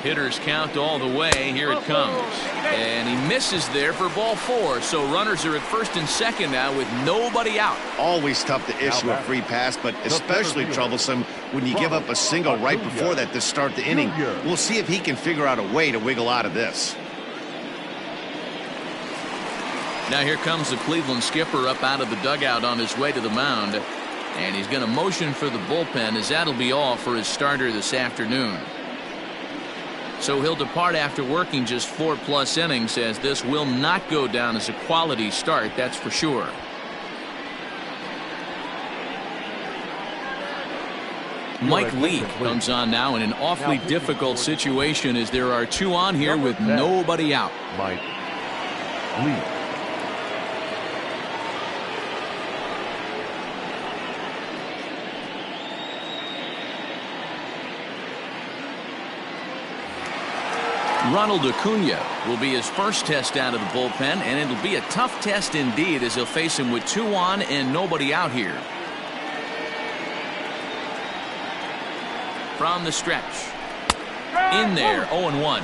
Hitters count all the way. Here it comes. And he misses there for ball 4. So runners are at first and second now with nobody out. Always tough to issue a free pass, but especially troublesome when you give up a single right before that to start the inning. We'll see if he can figure out a way to wiggle out of this. Now here comes the Cleveland skipper up out of the dugout on his way to the mound. And he's going to motion for the bullpen, as that'll be all for his starter this afternoon. So he'll depart after working just 4+ innings, as this will not go down as a quality start, that's for sure. Mike Leake comes on now in an awfully difficult situation, as there are 2 on here with nobody out. Mike Leake. Ronald Acuna will be his first test out of the bullpen, and it'll be a tough test indeed, as he'll face him with 2 on and nobody out here. From the stretch. In there, 0-1.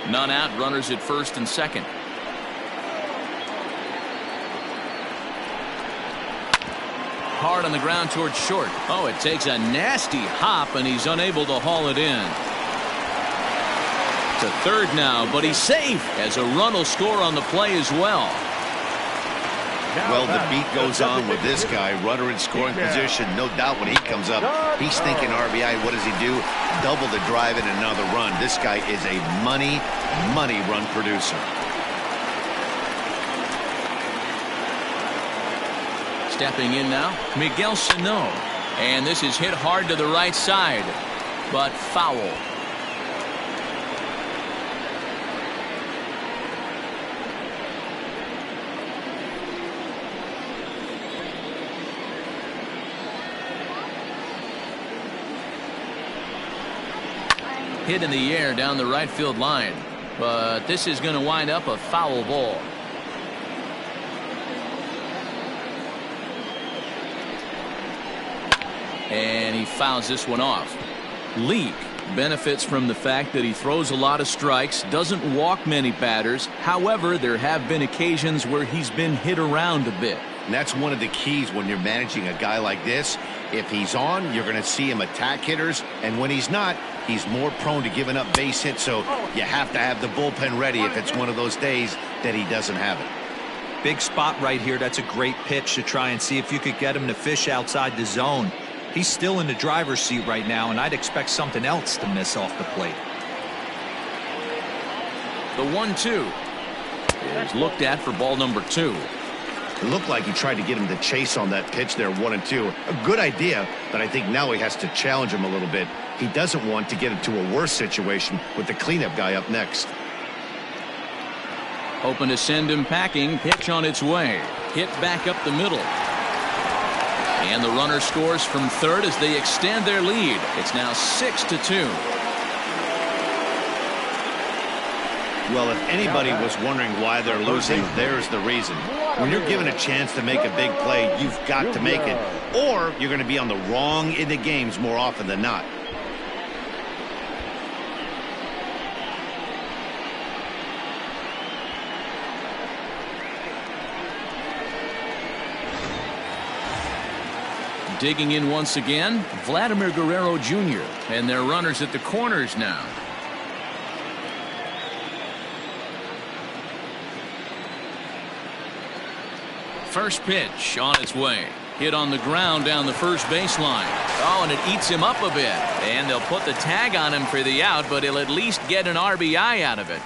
None out, runners at first and second. Hard on the ground towards short. Oh, it takes a nasty hop, and he's unable to haul it in. To third now, but he's safe, as a run will score on the play as well. Well, the beat goes on with this guy, runner in scoring position. No doubt when he comes up, he's thinking RBI. What does he do? Double the drive and another run. This guy is a money run producer. Stepping in now, Miguel Sano. And this is hit hard to the right side, but foul. Hit in the air down the right field line, but this is going to wind up a foul ball. And he fouls this one off. Leake benefits from the fact that he throws a lot of strikes, doesn't walk many batters. However, there have been occasions where he's been hit around a bit. And that's one of the keys when you're managing a guy like this. If he's on, you're going to see him attack hitters, and when he's not, he's more prone to giving up base hits, so you have to have the bullpen ready if it's one of those days that he doesn't have it. Big spot right here. That's a great pitch to try and see if you could get him to fish outside the zone. He's still in the driver's seat right now, and I'd expect something else to miss off the plate. The 1-2 is looked at for ball number 2. It looked like he tried to get him to chase on that pitch there, 1-2. A good idea, but I think now he has to challenge him a little bit. He doesn't want to get into a worse situation with the cleanup guy up next. Open to send him packing. Pitch on its way. Hit back up the middle. And the runner scores from third as they extend their lead. It's now 6-2. Well, if anybody was wondering why they're losing, there's the reason. When you're given a chance to make a big play, you've got to make it, or you're going to be on the wrong end of games more often than not. Digging in once again, Vladimir Guerrero Jr. and their runners at the corners now. First pitch on its way. Hit on the ground down the first baseline. Oh, and it eats him up a bit. And they'll put the tag on him for the out, but he'll at least get an RBI out of it.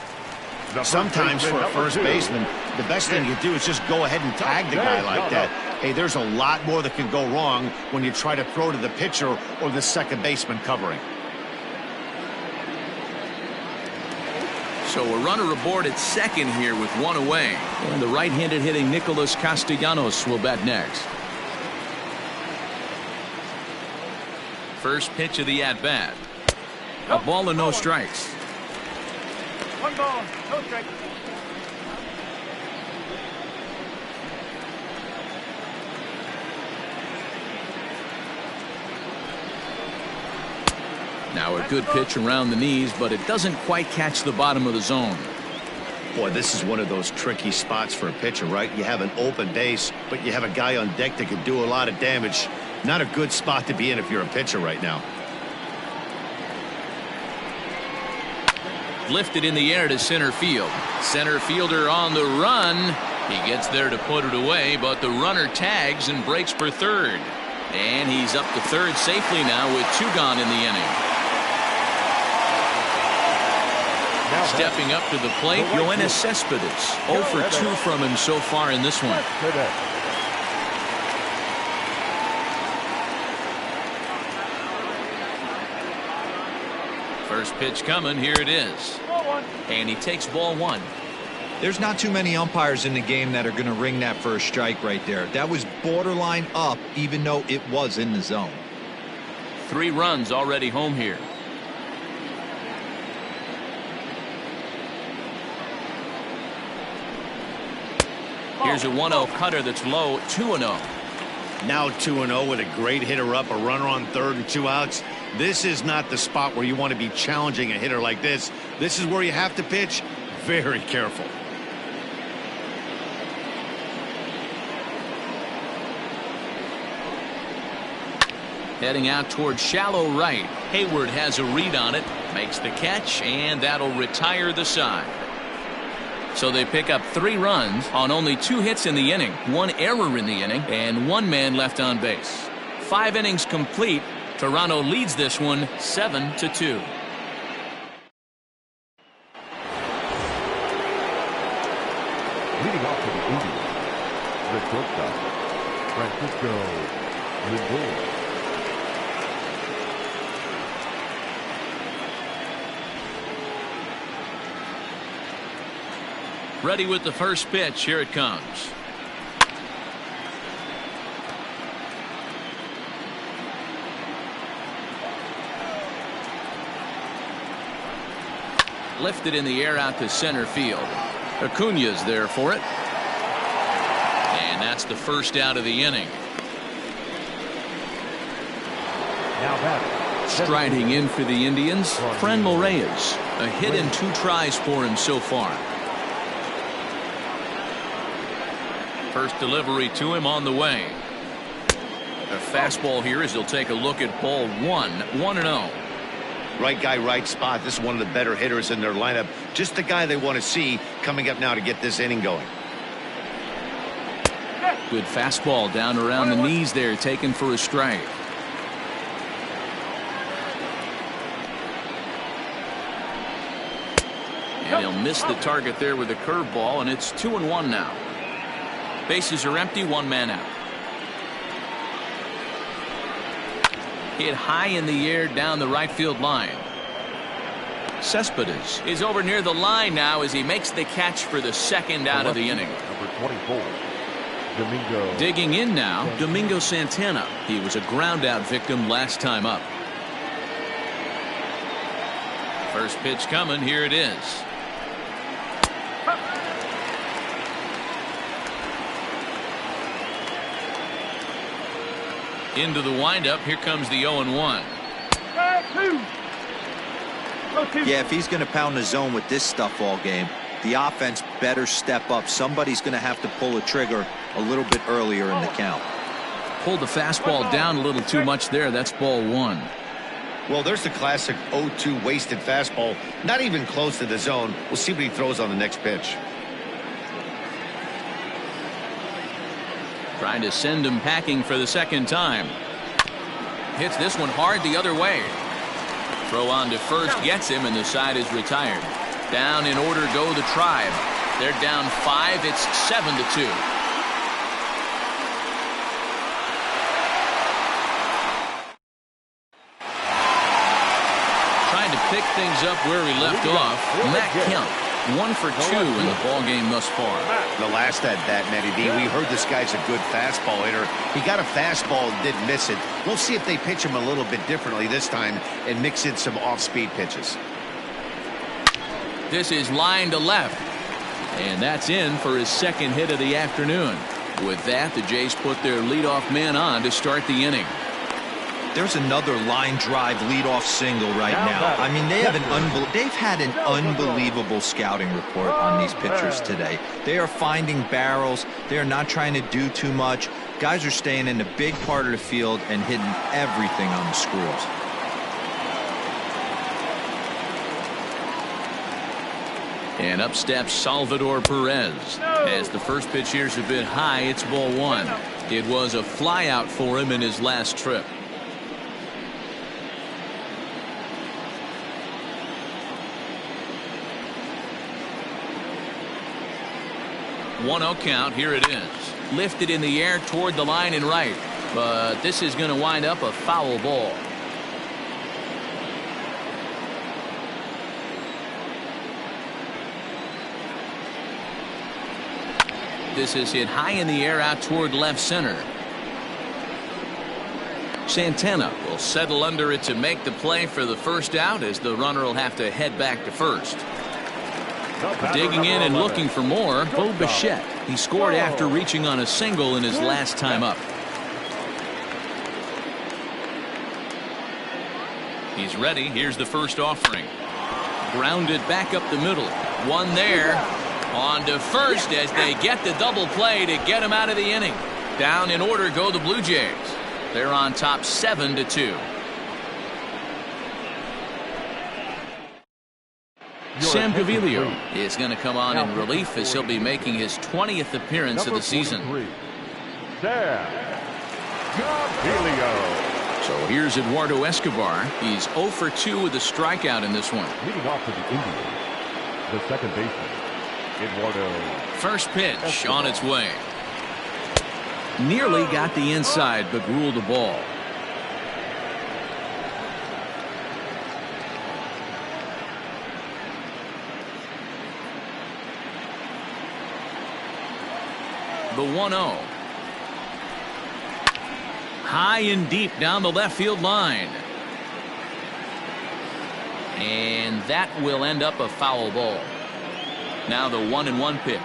Sometimes for a first baseman, the best thing you do is just go ahead and tag the guy like that. Hey, there's a lot more that can go wrong when you try to throw to the pitcher or the second baseman covering. So a runner aboard at second here with one away. And the right-handed hitting Nicholas Castellanos will bat next. First pitch of the at-bat. A ball and no strikes. 1 ball, no strike. Now a good pitch around the knees, but it doesn't quite catch the bottom of the zone. Boy, this is one of those tricky spots for a pitcher, right? You have an open base, but you have a guy on deck that could do a lot of damage. Not a good spot to be in if you're a pitcher right now. Lifted in the air to center field. Center fielder on the run. He gets there to put it away, but the runner tags and breaks for third. And he's up to third safely now with 2 gone in the inning. Stepping up to the plate, Yoenis Cespedes. 0 for 2 from him so far in this one. First pitch coming, here it is. And he takes ball 1. There's not too many umpires in the game that are going to ring that for a strike right there. That was borderline up, even though it was in the zone. 3 runs already home here. Here's a 1-0 cutter that's low, 2-0. Now 2-0 with a great hitter up, a runner on third and 2 outs. This is not the spot where you want to be challenging a hitter like this. This is where you have to pitch very careful. Heading out towards shallow right. Hayward has a read on it, makes the catch, and that'll retire the side. So they pick up 3 runs on only 2 hits in the inning, 1 error in the inning, and 1 man left on base. 5 innings complete. Toronto leads this one 7-2. Leading off for the Indians, the shortstop, Francisco Lindor. Ready with the first pitch. Here it comes. Lifted in the air out to center field. Acuna's there for it. And that's the first out of the inning. Now back. Striding in for the Indians, Franmil Reyes. A hit and 2 tries for him so far. First delivery to him on the way. A fastball here as he'll take a look at ball 1, 1-0. Right guy, right spot. This is one of the better hitters in their lineup. Just the guy they want to see coming up now to get this inning going. Good fastball down around the knees there, taken for a strike. And he'll miss the target there with a curveball, and it's 2-1 now. Bases are empty, 1 man out. Hit high in the air down the right field line. Cespedes is over near the line now as he makes the catch for the 2nd out of the inning. Number 24, Domingo. Digging in now, Domingo Santana. He was a ground out victim last time up. First pitch coming, here it is. Into the windup, here comes the 0-1. Yeah, if he's going to pound the zone with this stuff all game, the offense better step up. Somebody's going to have to pull a trigger a little bit earlier in the count. Pulled the fastball down a little too much there. That's ball 1. Well, there's the classic 0-2 wasted fastball. Not even close to the zone. We'll see what he throws on the next pitch. Trying to send him packing for the 2nd time. Hits this one hard the other way. Throw on to first gets him, and the side is retired. Down in order go the Tribe. They're down 5. It's 7-2. Trying to pick things up where he left off. Matt Kemp, 1 for 2 in the ball game thus far. The last at bat, Matty D, we heard this guy's a good fastball hitter. He got a fastball and didn't miss it. We'll see if they pitch him a little bit differently this time and mix in some off-speed pitches. This is line to left. And that's in for his 2nd hit of the afternoon. With that, the Jays put their leadoff man on to start the inning. There's another line drive leadoff single right now. I mean, they've had an unbelievable scouting report on these pitchers today. They are finding barrels. They are not trying to do too much. Guys are staying in the big part of the field and hitting everything on the screws. And up steps Salvador Perez. As the first pitch here's a bit high, it's ball one. It was a flyout for him in his last trip. 1-0 count. Here it is. Lifted in the air toward the line and right. But this is going to wind up a foul ball. This is hit high in the air out toward left center. Santana will settle under it to make the play for the first out, as the runner will have to head back to first. Digging in and looking for more, Bo Bichette. He scored after reaching on a single in his last time up. He's ready. Here's the first offering. Grounded back up the middle. One there. On to first as they get the double play to get him out of the inning. Down in order go the Blue Jays. They're on top 7-2. Sam Gaviglio is going to come on in relief as he'll be making his 20th appearance of the season. So here's Eduardo Escobar. He's 0 for 2 with a strikeout in this one. Leading off for the Indians, the second baseman, Eduardo. First pitch on its way. Nearly got the inside, but ruled the ball. The 1-0. High and deep down the left field line. And that will end up a foul ball. Now the 1-1 pitch.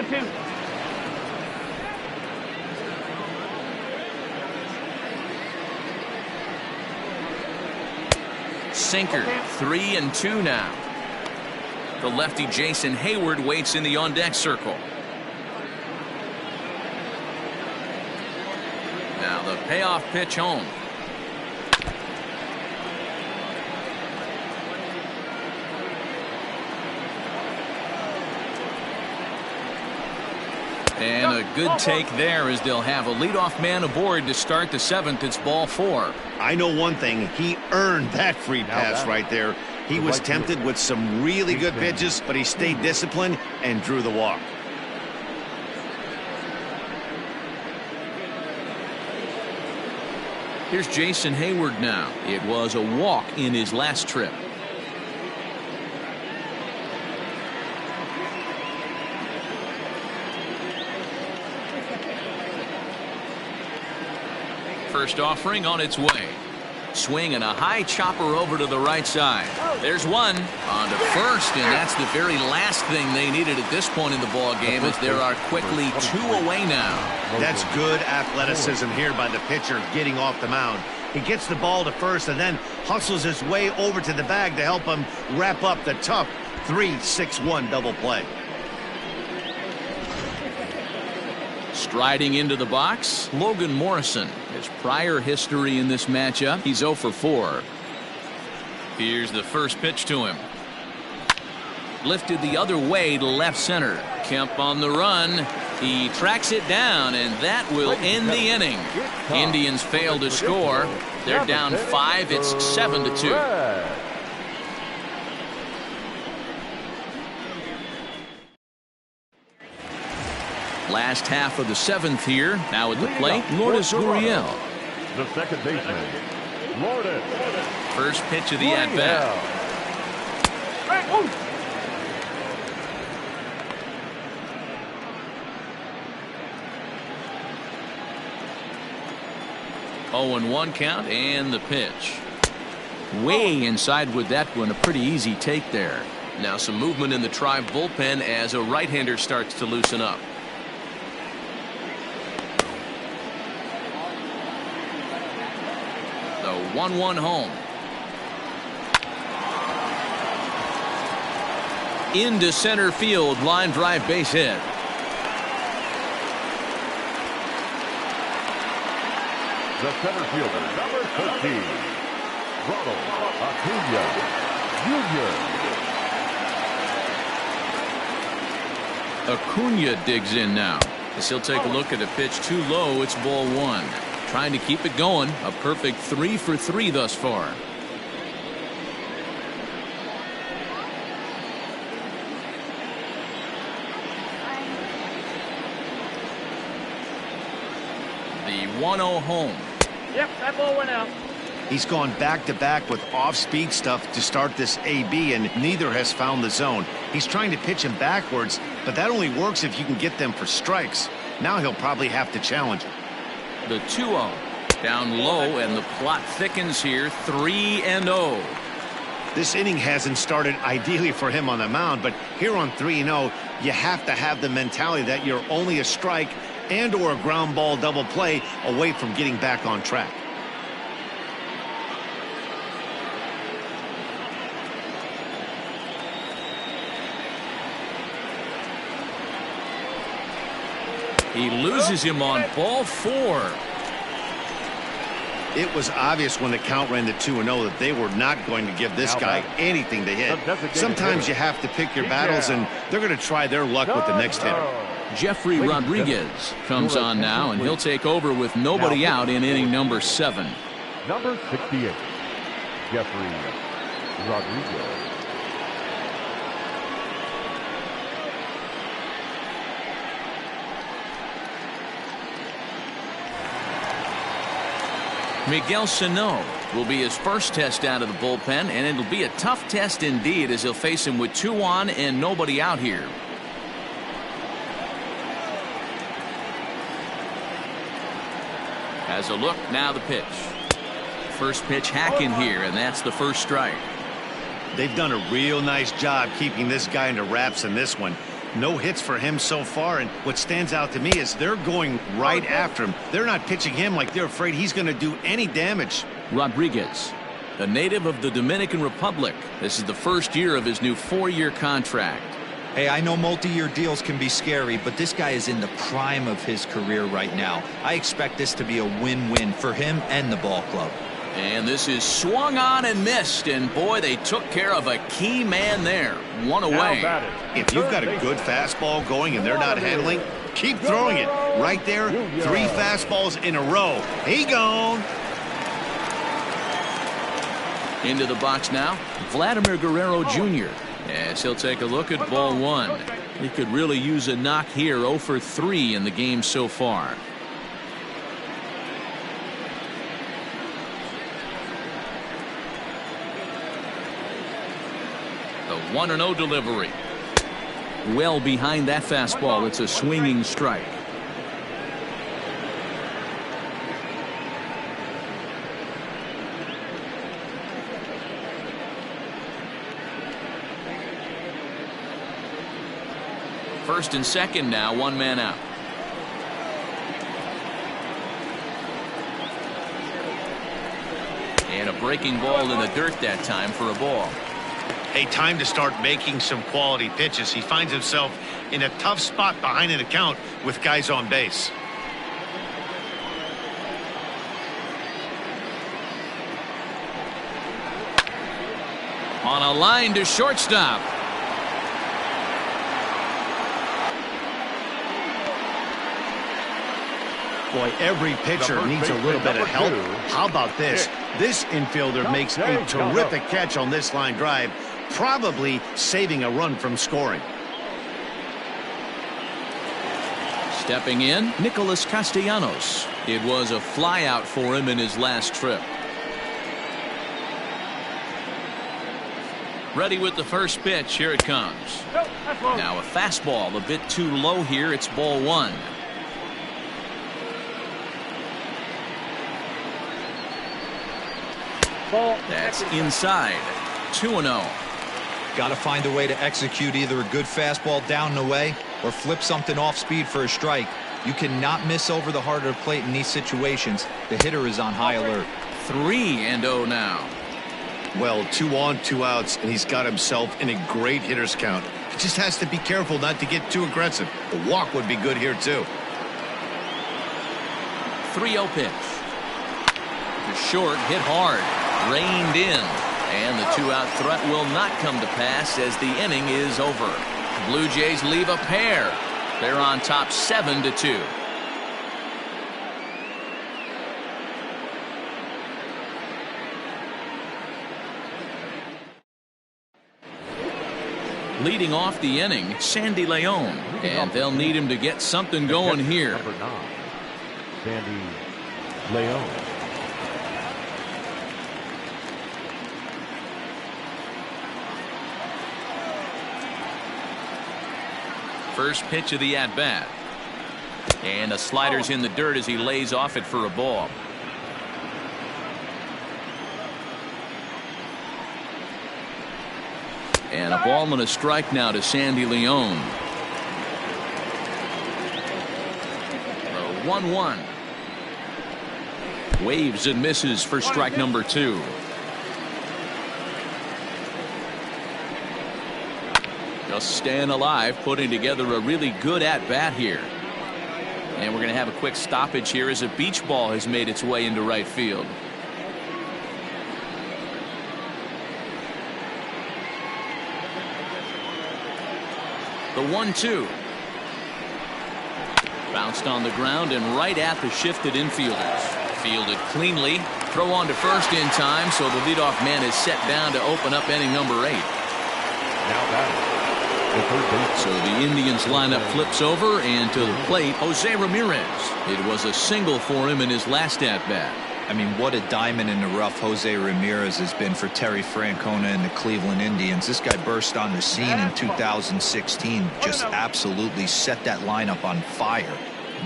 Two. Sinker. 3-2 now. The lefty Jason Hayward waits in the on-deck circle. Now the payoff pitch home. And a good take there, as they'll have a leadoff man aboard to start the 7th. It's ball 4. I know one thing. He earned that free pass right there. He was tempted with some really good pitches, but he stayed disciplined and drew the walk. Here's Jason Hayward now. It was a walk in his last trip. First offering on its way. Swing and a high chopper over to the right side. There's one on to first, and that's the very last thing they needed at this point in the ball game, as there are quickly 2 away now. That's good athleticism here by the pitcher getting off the mound. He gets the ball to first and then hustles his way over to the bag to help him wrap up the tough 3-6-1 double play. Striding into the box, Logan Morrison. His prior history in this matchup, he's 0 for 4. Here's the first pitch to him. Lifted the other way to left center. Kemp on the run. He tracks it down, and that will end the inning. Indians fail to score. They're down 5. It's 7-2. Last half of the 7th here. Now at the plate, Lourdes Gurriel. The second baseman, Lourdes. First pitch of the at-bat. 0-1 count, and the pitch. Way inside with that one. A pretty easy take there. Now some movement in the Tribe bullpen as a right-hander starts to loosen up. The 1-1 home. Into center field, line drive base hit. The center fielder, number 13, Ronald Acuna Jr. Acuna digs in now, as he'll take a look at a pitch too low. It's ball one. Trying to keep it going. A perfect 3 for 3 thus far. The 1-0 home. Yep, that ball went out. He's gone back-to-back with off-speed stuff to start this AB, and neither has found the zone. He's trying to pitch him backwards, but that only works if you can get them for strikes. Now he'll probably have to challenge him. The 2-0 down low, and the plot thickens here. 3-0. This inning hasn't started ideally for him on the mound, but here on 3-0, you have to have the mentality that you're only a strike and or a ground ball double play away from getting back on track. He loses him on ball 4. It was obvious when the count ran to 2-0 that they were not going to give this guy anything to hit. Sometimes you have to pick your battles, and they're going to try their luck with the next hitter. Jeffrey Rodriguez comes on now, and he'll take over with nobody out in inning number 7. Number 68, Jeffrey Rodriguez. Miguel Sano will be his first test out of the bullpen, and it'll be a tough test indeed as he'll face him with 2 on and nobody out here. Has a look, now the pitch. First pitch hack in here, and that's the first strike. They've done a real nice job keeping this guy into wraps in this one. No hits for him so far, and what stands out to me is they're going right after him. They're not pitching him like they're afraid he's going to do any damage. Rodriguez, a native of the Dominican Republic. This is the first year of his new 4-year contract. Hey, I know multi-year deals can be scary, but this guy is in the prime of his career right now. I expect this to be a win-win for him and the ball club. And this is swung on and missed, and boy, they took care of a key man there. 1 away. If you've got a good fastball going and they're not handling, keep throwing it. Right there, 3 fastballs in a row. He gone. Into the box now, Vladimir Guerrero Jr. As he'll take a look at ball 1. He could really use a knock here. 0 for 3 in the game so far. The 1-0 delivery. Well behind that fastball. It's a swinging strike. First and second now, 1 man out. And a breaking ball in the dirt that time for a ball. Hey, time to start making some quality pitches. He finds himself in a tough spot behind an account with guys on base. On a line to shortstop. Boy, every pitcher needs a little bit of help. How about this? This infielder makes a terrific catch on this line drive, probably saving a run from scoring. Stepping in, Nicholas Castellanos. It was a flyout for him in his last trip. Ready with the first pitch. Here it comes. Now a fastball a bit too low here. It's ball 1. That's inside. 2-0. Got to find a way to execute either a good fastball down and away or flip something off speed for a strike. You cannot miss over the heart of the plate in these situations. The hitter is on high alert. 3-0 now. Well, 2 on, 2 outs, and he's got himself in a great hitter's count. He just has to be careful not to get too aggressive. A walk would be good here, too. 3-0 pitch. short, hit hard, reined in, and the 2-out threat will not come to pass as the inning is over. Blue Jays leave a pair. They're on top 7-2. Leading off the inning, Sandy Leon, and they'll need him to get something going here. Number 9, Sandy Leon. First pitch of the at-bat. And a slider's in the dirt as he lays off it for a ball. And a ball and a strike now to Sandy Leon. The 1-1. Waves and misses for strike number 2. Just staying alive, putting together a really good at-bat here. And we're going to have a quick stoppage here as a beach ball has made its way into right field. The 1-2. Bounced on the ground and right at the shifted infielders. Fielded cleanly. Throw on to first in time, so the leadoff man is set down to open up inning number 8. Now batting. So the Indians lineup flips over, and to the plate, Jose Ramirez. It was a single for him in his last at-bat. I mean, what a diamond in the rough Jose Ramirez has been for Terry Francona and the Cleveland Indians. This guy burst on the scene in 2016, just absolutely set that lineup on fire.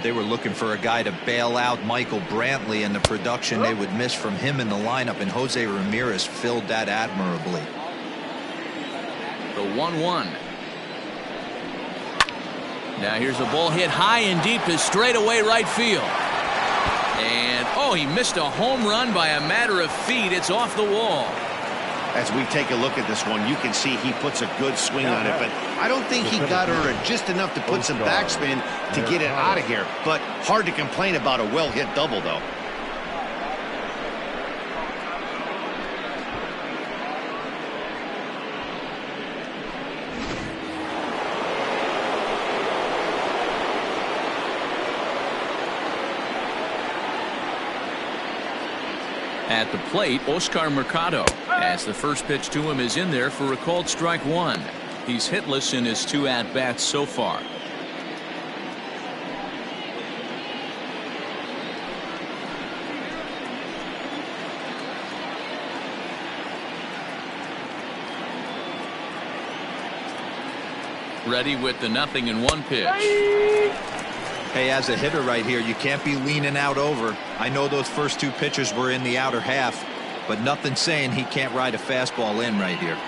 They were looking for a guy to bail out Michael Brantley, and the production they would miss from him in the lineup, and Jose Ramirez filled that admirably. The 1-1. Now here's a ball hit high and deep to straightaway right field. And, oh, he missed a home run by a matter of feet. It's off the wall. As we take a look at this one, you can see he puts a good swing on it, but I don't think he got her just enough to put some backspin to get it out of here. But hard to complain about a well-hit double, though. At the plate, Oscar Mercado, as the first pitch to him is in there for a called strike 1. He's hitless in his 2 at-bats so far. Ready with the 0-1 pitch. Hey, as a hitter right here, you can't be leaning out over. I know those first 2 pitches were in the outer half, but nothing saying he can't ride a fastball in right here.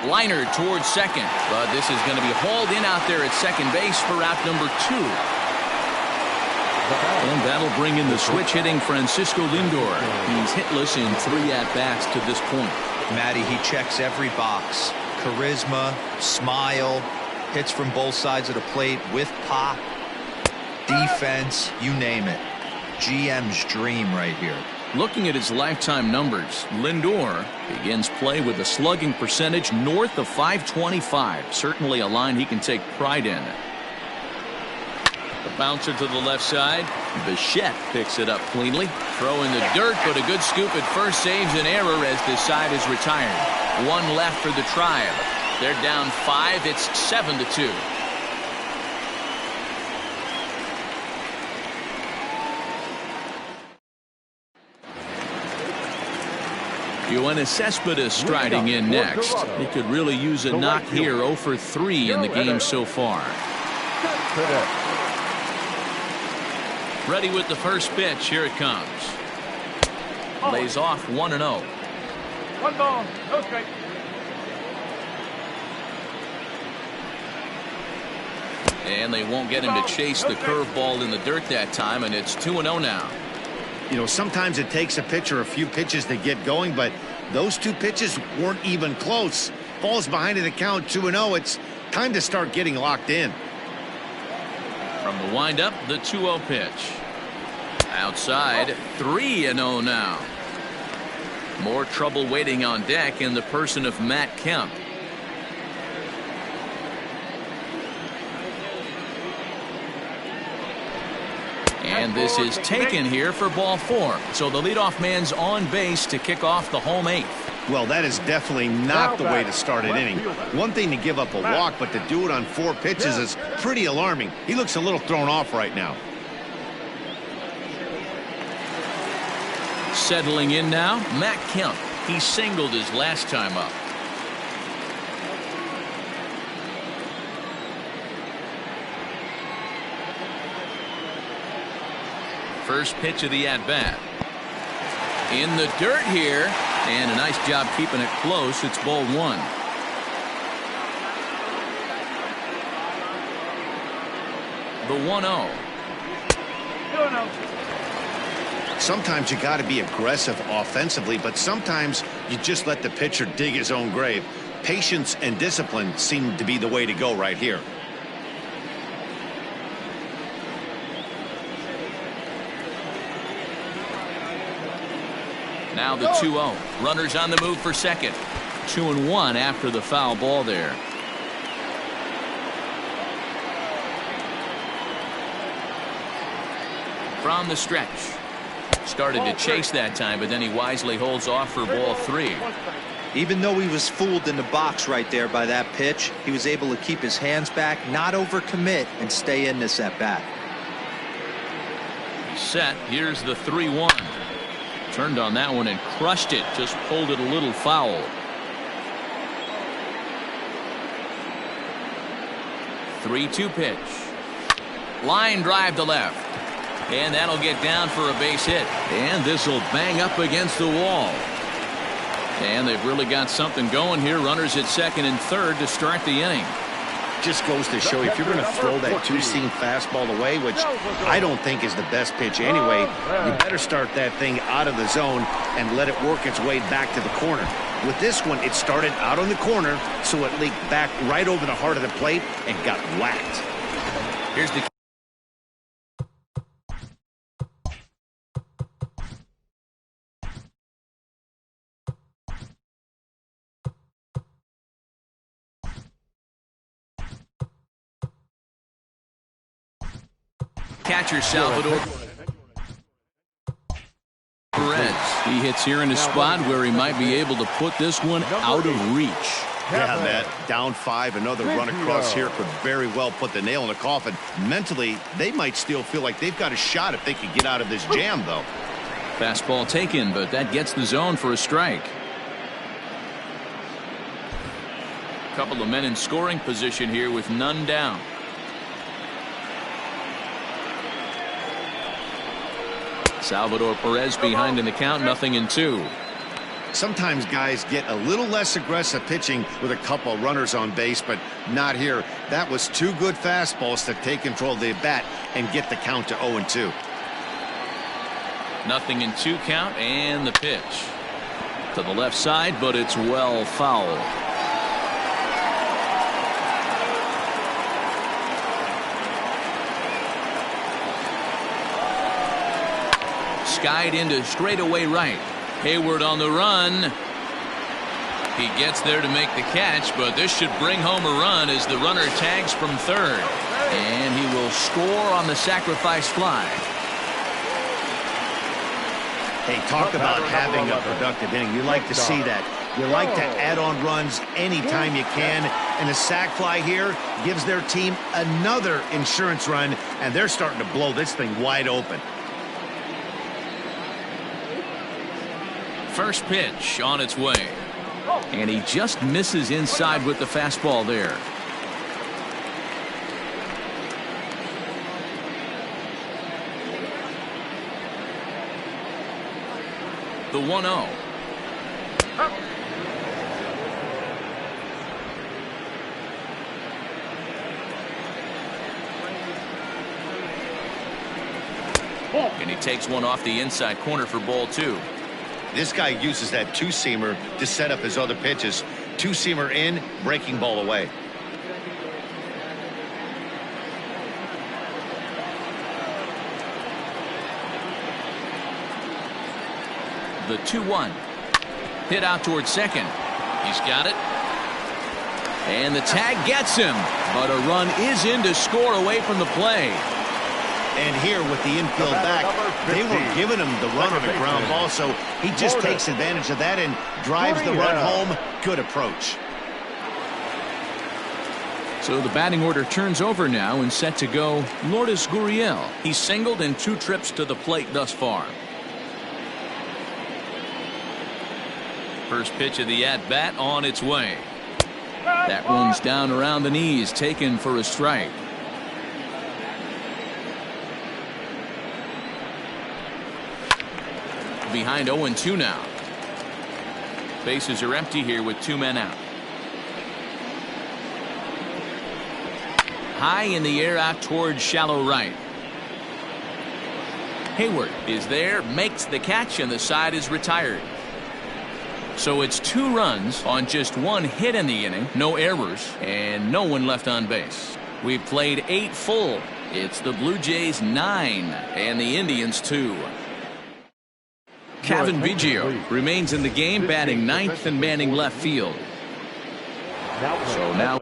Liner towards second, but this is going to be hauled in out there at second base for out number 2. And that'll bring in the switch hitting Francisco Lindor. He's hitless in 3 at-bats to this point. Matty, he checks every box. Charisma, smile, hits from both sides of the plate with pop, defense, you name it. GM's dream right here. Looking at his lifetime numbers, Lindor begins play with a slugging percentage north of .525. Certainly a line he can take pride in. The bouncer to the left side. Bichette picks it up cleanly. Throw in the dirt, but a good scoop at first saves an error as this side is retired. 1 left for the Tribe. They're down 5. It's 7-2. Yoenis Cespedes striding in next. He could really use a knock here. 0 for 3 in the game so far. Ready with the first pitch. Here it comes. Lays off 1-0. 1 ball, no strike. And they won't get him to chase the curveball in the dirt that time, and it's 2-0 now. You know, sometimes it takes a pitcher a few pitches to get going, but those 2 pitches weren't even close. Falls behind in the count 2-0. It's time to start getting locked in. From the windup, the 2-0 pitch. Outside, 3-0 now. More trouble waiting on deck in the person of Matt Kemp. And this is taken here for ball 4. So the leadoff man's on base to kick off the home 8th. Well, that is definitely not the way to start an inning. One thing to give up a walk, but to do it on 4 pitches is pretty alarming. He looks a little thrown off right now. Settling in now, Matt Kemp. He singled his last time up. First pitch of the at-bat. In the dirt here, and a nice job keeping it close. It's ball 1. The 1-0. Sometimes you got to be aggressive offensively, but sometimes you just let the pitcher dig his own grave. Patience and discipline seem to be the way to go right here. Now the 2-0. Runners on the move for second. 2-1 after the foul ball there. From the stretch. Started to chase that time, but then he wisely holds off for ball 3. Even though he was fooled in the box right there by that pitch, he was able to keep his hands back, not overcommit, and stay in this at bat. Set. Here's the 3-1. Turned on that one and crushed it. Just pulled it a little foul. 3-2 pitch. Line drive to left. And that'll get down for a base hit. And this will bang up against the wall. And they've really got something going here. Runners at second and third to start the inning. Just goes to show you, if you're going to throw that 2-seam fastball away, which I don't think is the best pitch anyway, you better start that thing out of the zone and let it work its way back to the corner. With this one, it started out on the corner, so it leaked back right over the heart of the plate and got whacked. Here's the catcher, Salvador Perez. He hits here in a spot where he might be able to put this one out of reach. Yeah, Matt, down 5, another run across here could very well put the nail in the coffin. Mentally, they might still feel like they've got a shot if they could get out of this jam, though. Fastball taken, but that gets the zone for a strike. Couple of men in scoring position here with none down. Salvador Perez behind in the count, 0-2. Sometimes guys get a little less aggressive pitching with a couple of runners on base, but not here. That was 2 good fastballs to take control of the bat and get the count to 0-2. 0-2 count, and the pitch to the left side, but it's well foul. Skied into straightaway right. Hayward on the run. He gets there to make the catch, but this should bring home a run as the runner tags from third. And he will score on the sacrifice fly. Hey, talk about having a productive inning. You like to see that. You like to add on runs anytime you can. And a sac fly here gives their team another insurance run, and they're starting to blow this thing wide open. First pitch on its way. And he just misses inside with the fastball there. The 1-0. And he takes one off the inside corner for ball 2. This guy uses that 2-seamer to set up his other pitches. 2-seamer in, breaking ball away. the 2-1. Hit out towards second. He's got it. And the tag gets him. But a run is in to score away from the play. And here with the infield back, they were giving him the run on the ground ball, so he just takes advantage of that and drives the run home. Good approach. So the batting order turns over now and set to go Lourdes Gurriel. He's singled in 2 trips to the plate thus far. First pitch of the at-bat on its way. That one's down around the knees, taken for a strike. Behind 0-2 now. Bases are empty here with 2 men out. High in the air out towards shallow right. Hayward is there, makes the catch, and the side is retired. So it's 2 runs on just 1 hit in the inning, no errors, and no one left on base. We've played 8 full. It's the Blue Jays 9 and the Indians 2. Kevin Biggio remains in the game, batting 9th and manning left field. So now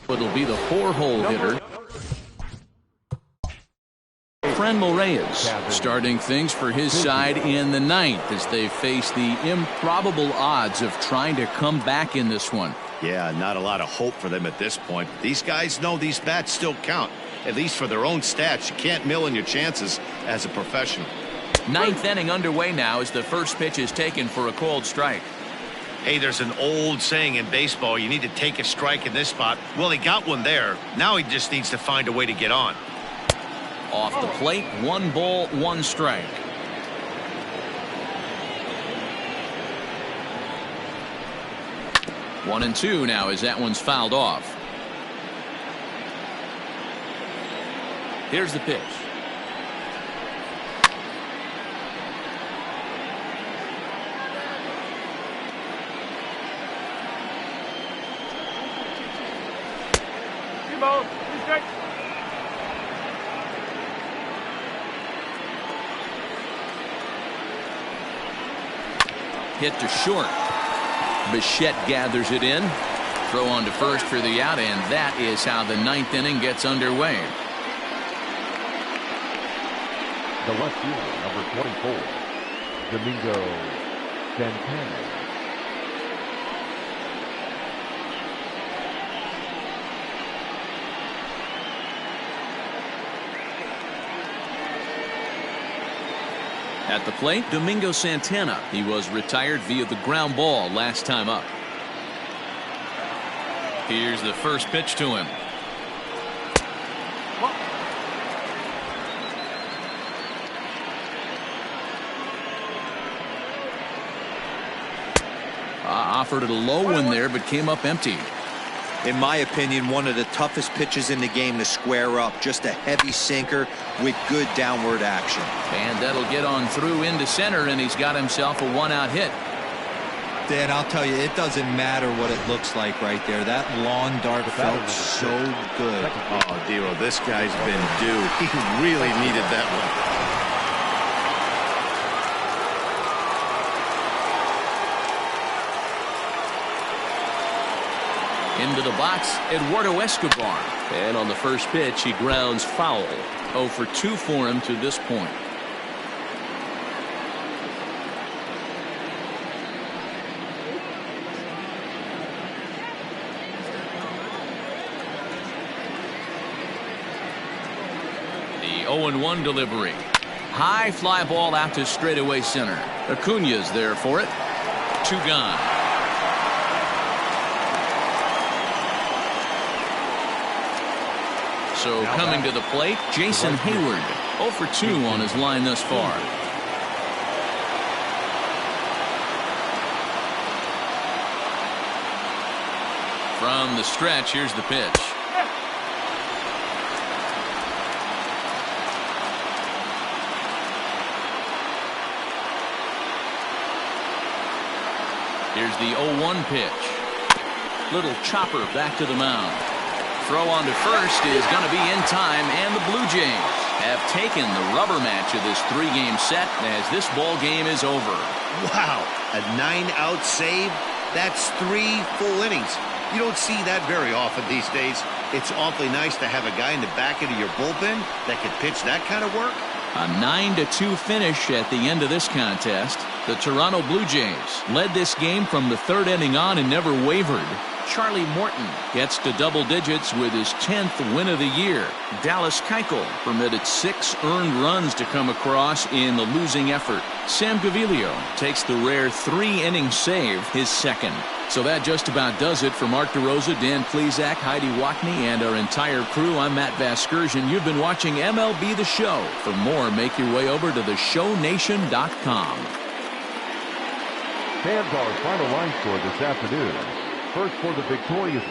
it'll be the 4-hole hitter, Franmil Reyes, starting things for his side in the 9th as they face the improbable odds of trying to come back in this one. Yeah, not a lot of hope for them at this point. These guys know these bats still count, at least for their own stats. You can't mill in your chances as a professional. 9th inning underway now as the first pitch is taken for a called strike. Hey, there's an old saying in baseball, you need to take a strike in this spot. Well, he got one there. Now he just needs to find a way to get on. Off the plate, 1 ball, 1 strike. One and 2 now as that one's fouled off. Here's the pitch. Hit to short. Bichette gathers it in. Throw on to first for the out, and that is how the 9th inning gets underway. The left fielder, number 24, Domingo Santana. At the plate, Domingo Santana. He was retired via the ground ball last time up. Here's the first pitch to him. Offered it a low one there, but came up empty. In my opinion, one of the toughest pitches in the game to square up. Just a heavy sinker with good downward action. And that'll get on through into center, and he's got himself a 1-out hit. Dan, I'll tell you, it doesn't matter what it looks like right there. That lawn dart felt so good. Oh, Dero, this guy's been due. He really needed that one. Into the box, Eduardo Escobar. And on the first pitch, he grounds foul. 0 for 2 for him to this point. The 0-1 delivery. High fly ball out to straightaway center. Acuna's there for it. 2 gone. So coming to the plate, Jason Hayward. 0 for 2 on his line thus far. From the stretch, here's the pitch. Here's the 0-1 pitch. Little chopper back to the mound. Throw on to first is going to be in time, and the Blue Jays have taken the rubber match of this 3-game set as this ball game is over. Wow, a 9-out save? That's 3 full innings. You don't see that very often these days. It's awfully nice to have a guy in the back end of your bullpen that can pitch that kind of work. A 9-2 finish at the end of this contest. The Toronto Blue Jays led this game from the 3rd inning on and never wavered. Charlie Morton gets to double digits with his 10th win of the year. Dallas Keuchel permitted 6 earned runs to come across in the losing effort. Sam Gaviglio takes the rare 3-inning save, his 2nd. So that just about does it for Mark DeRosa, Dan Plesac, Heidi Wackney, and our entire crew. I'm Matt Vasgersian. You've been watching MLB The Show. For more, make your way over to theshownation.com. Fans, our final line score this afternoon. First for the victorious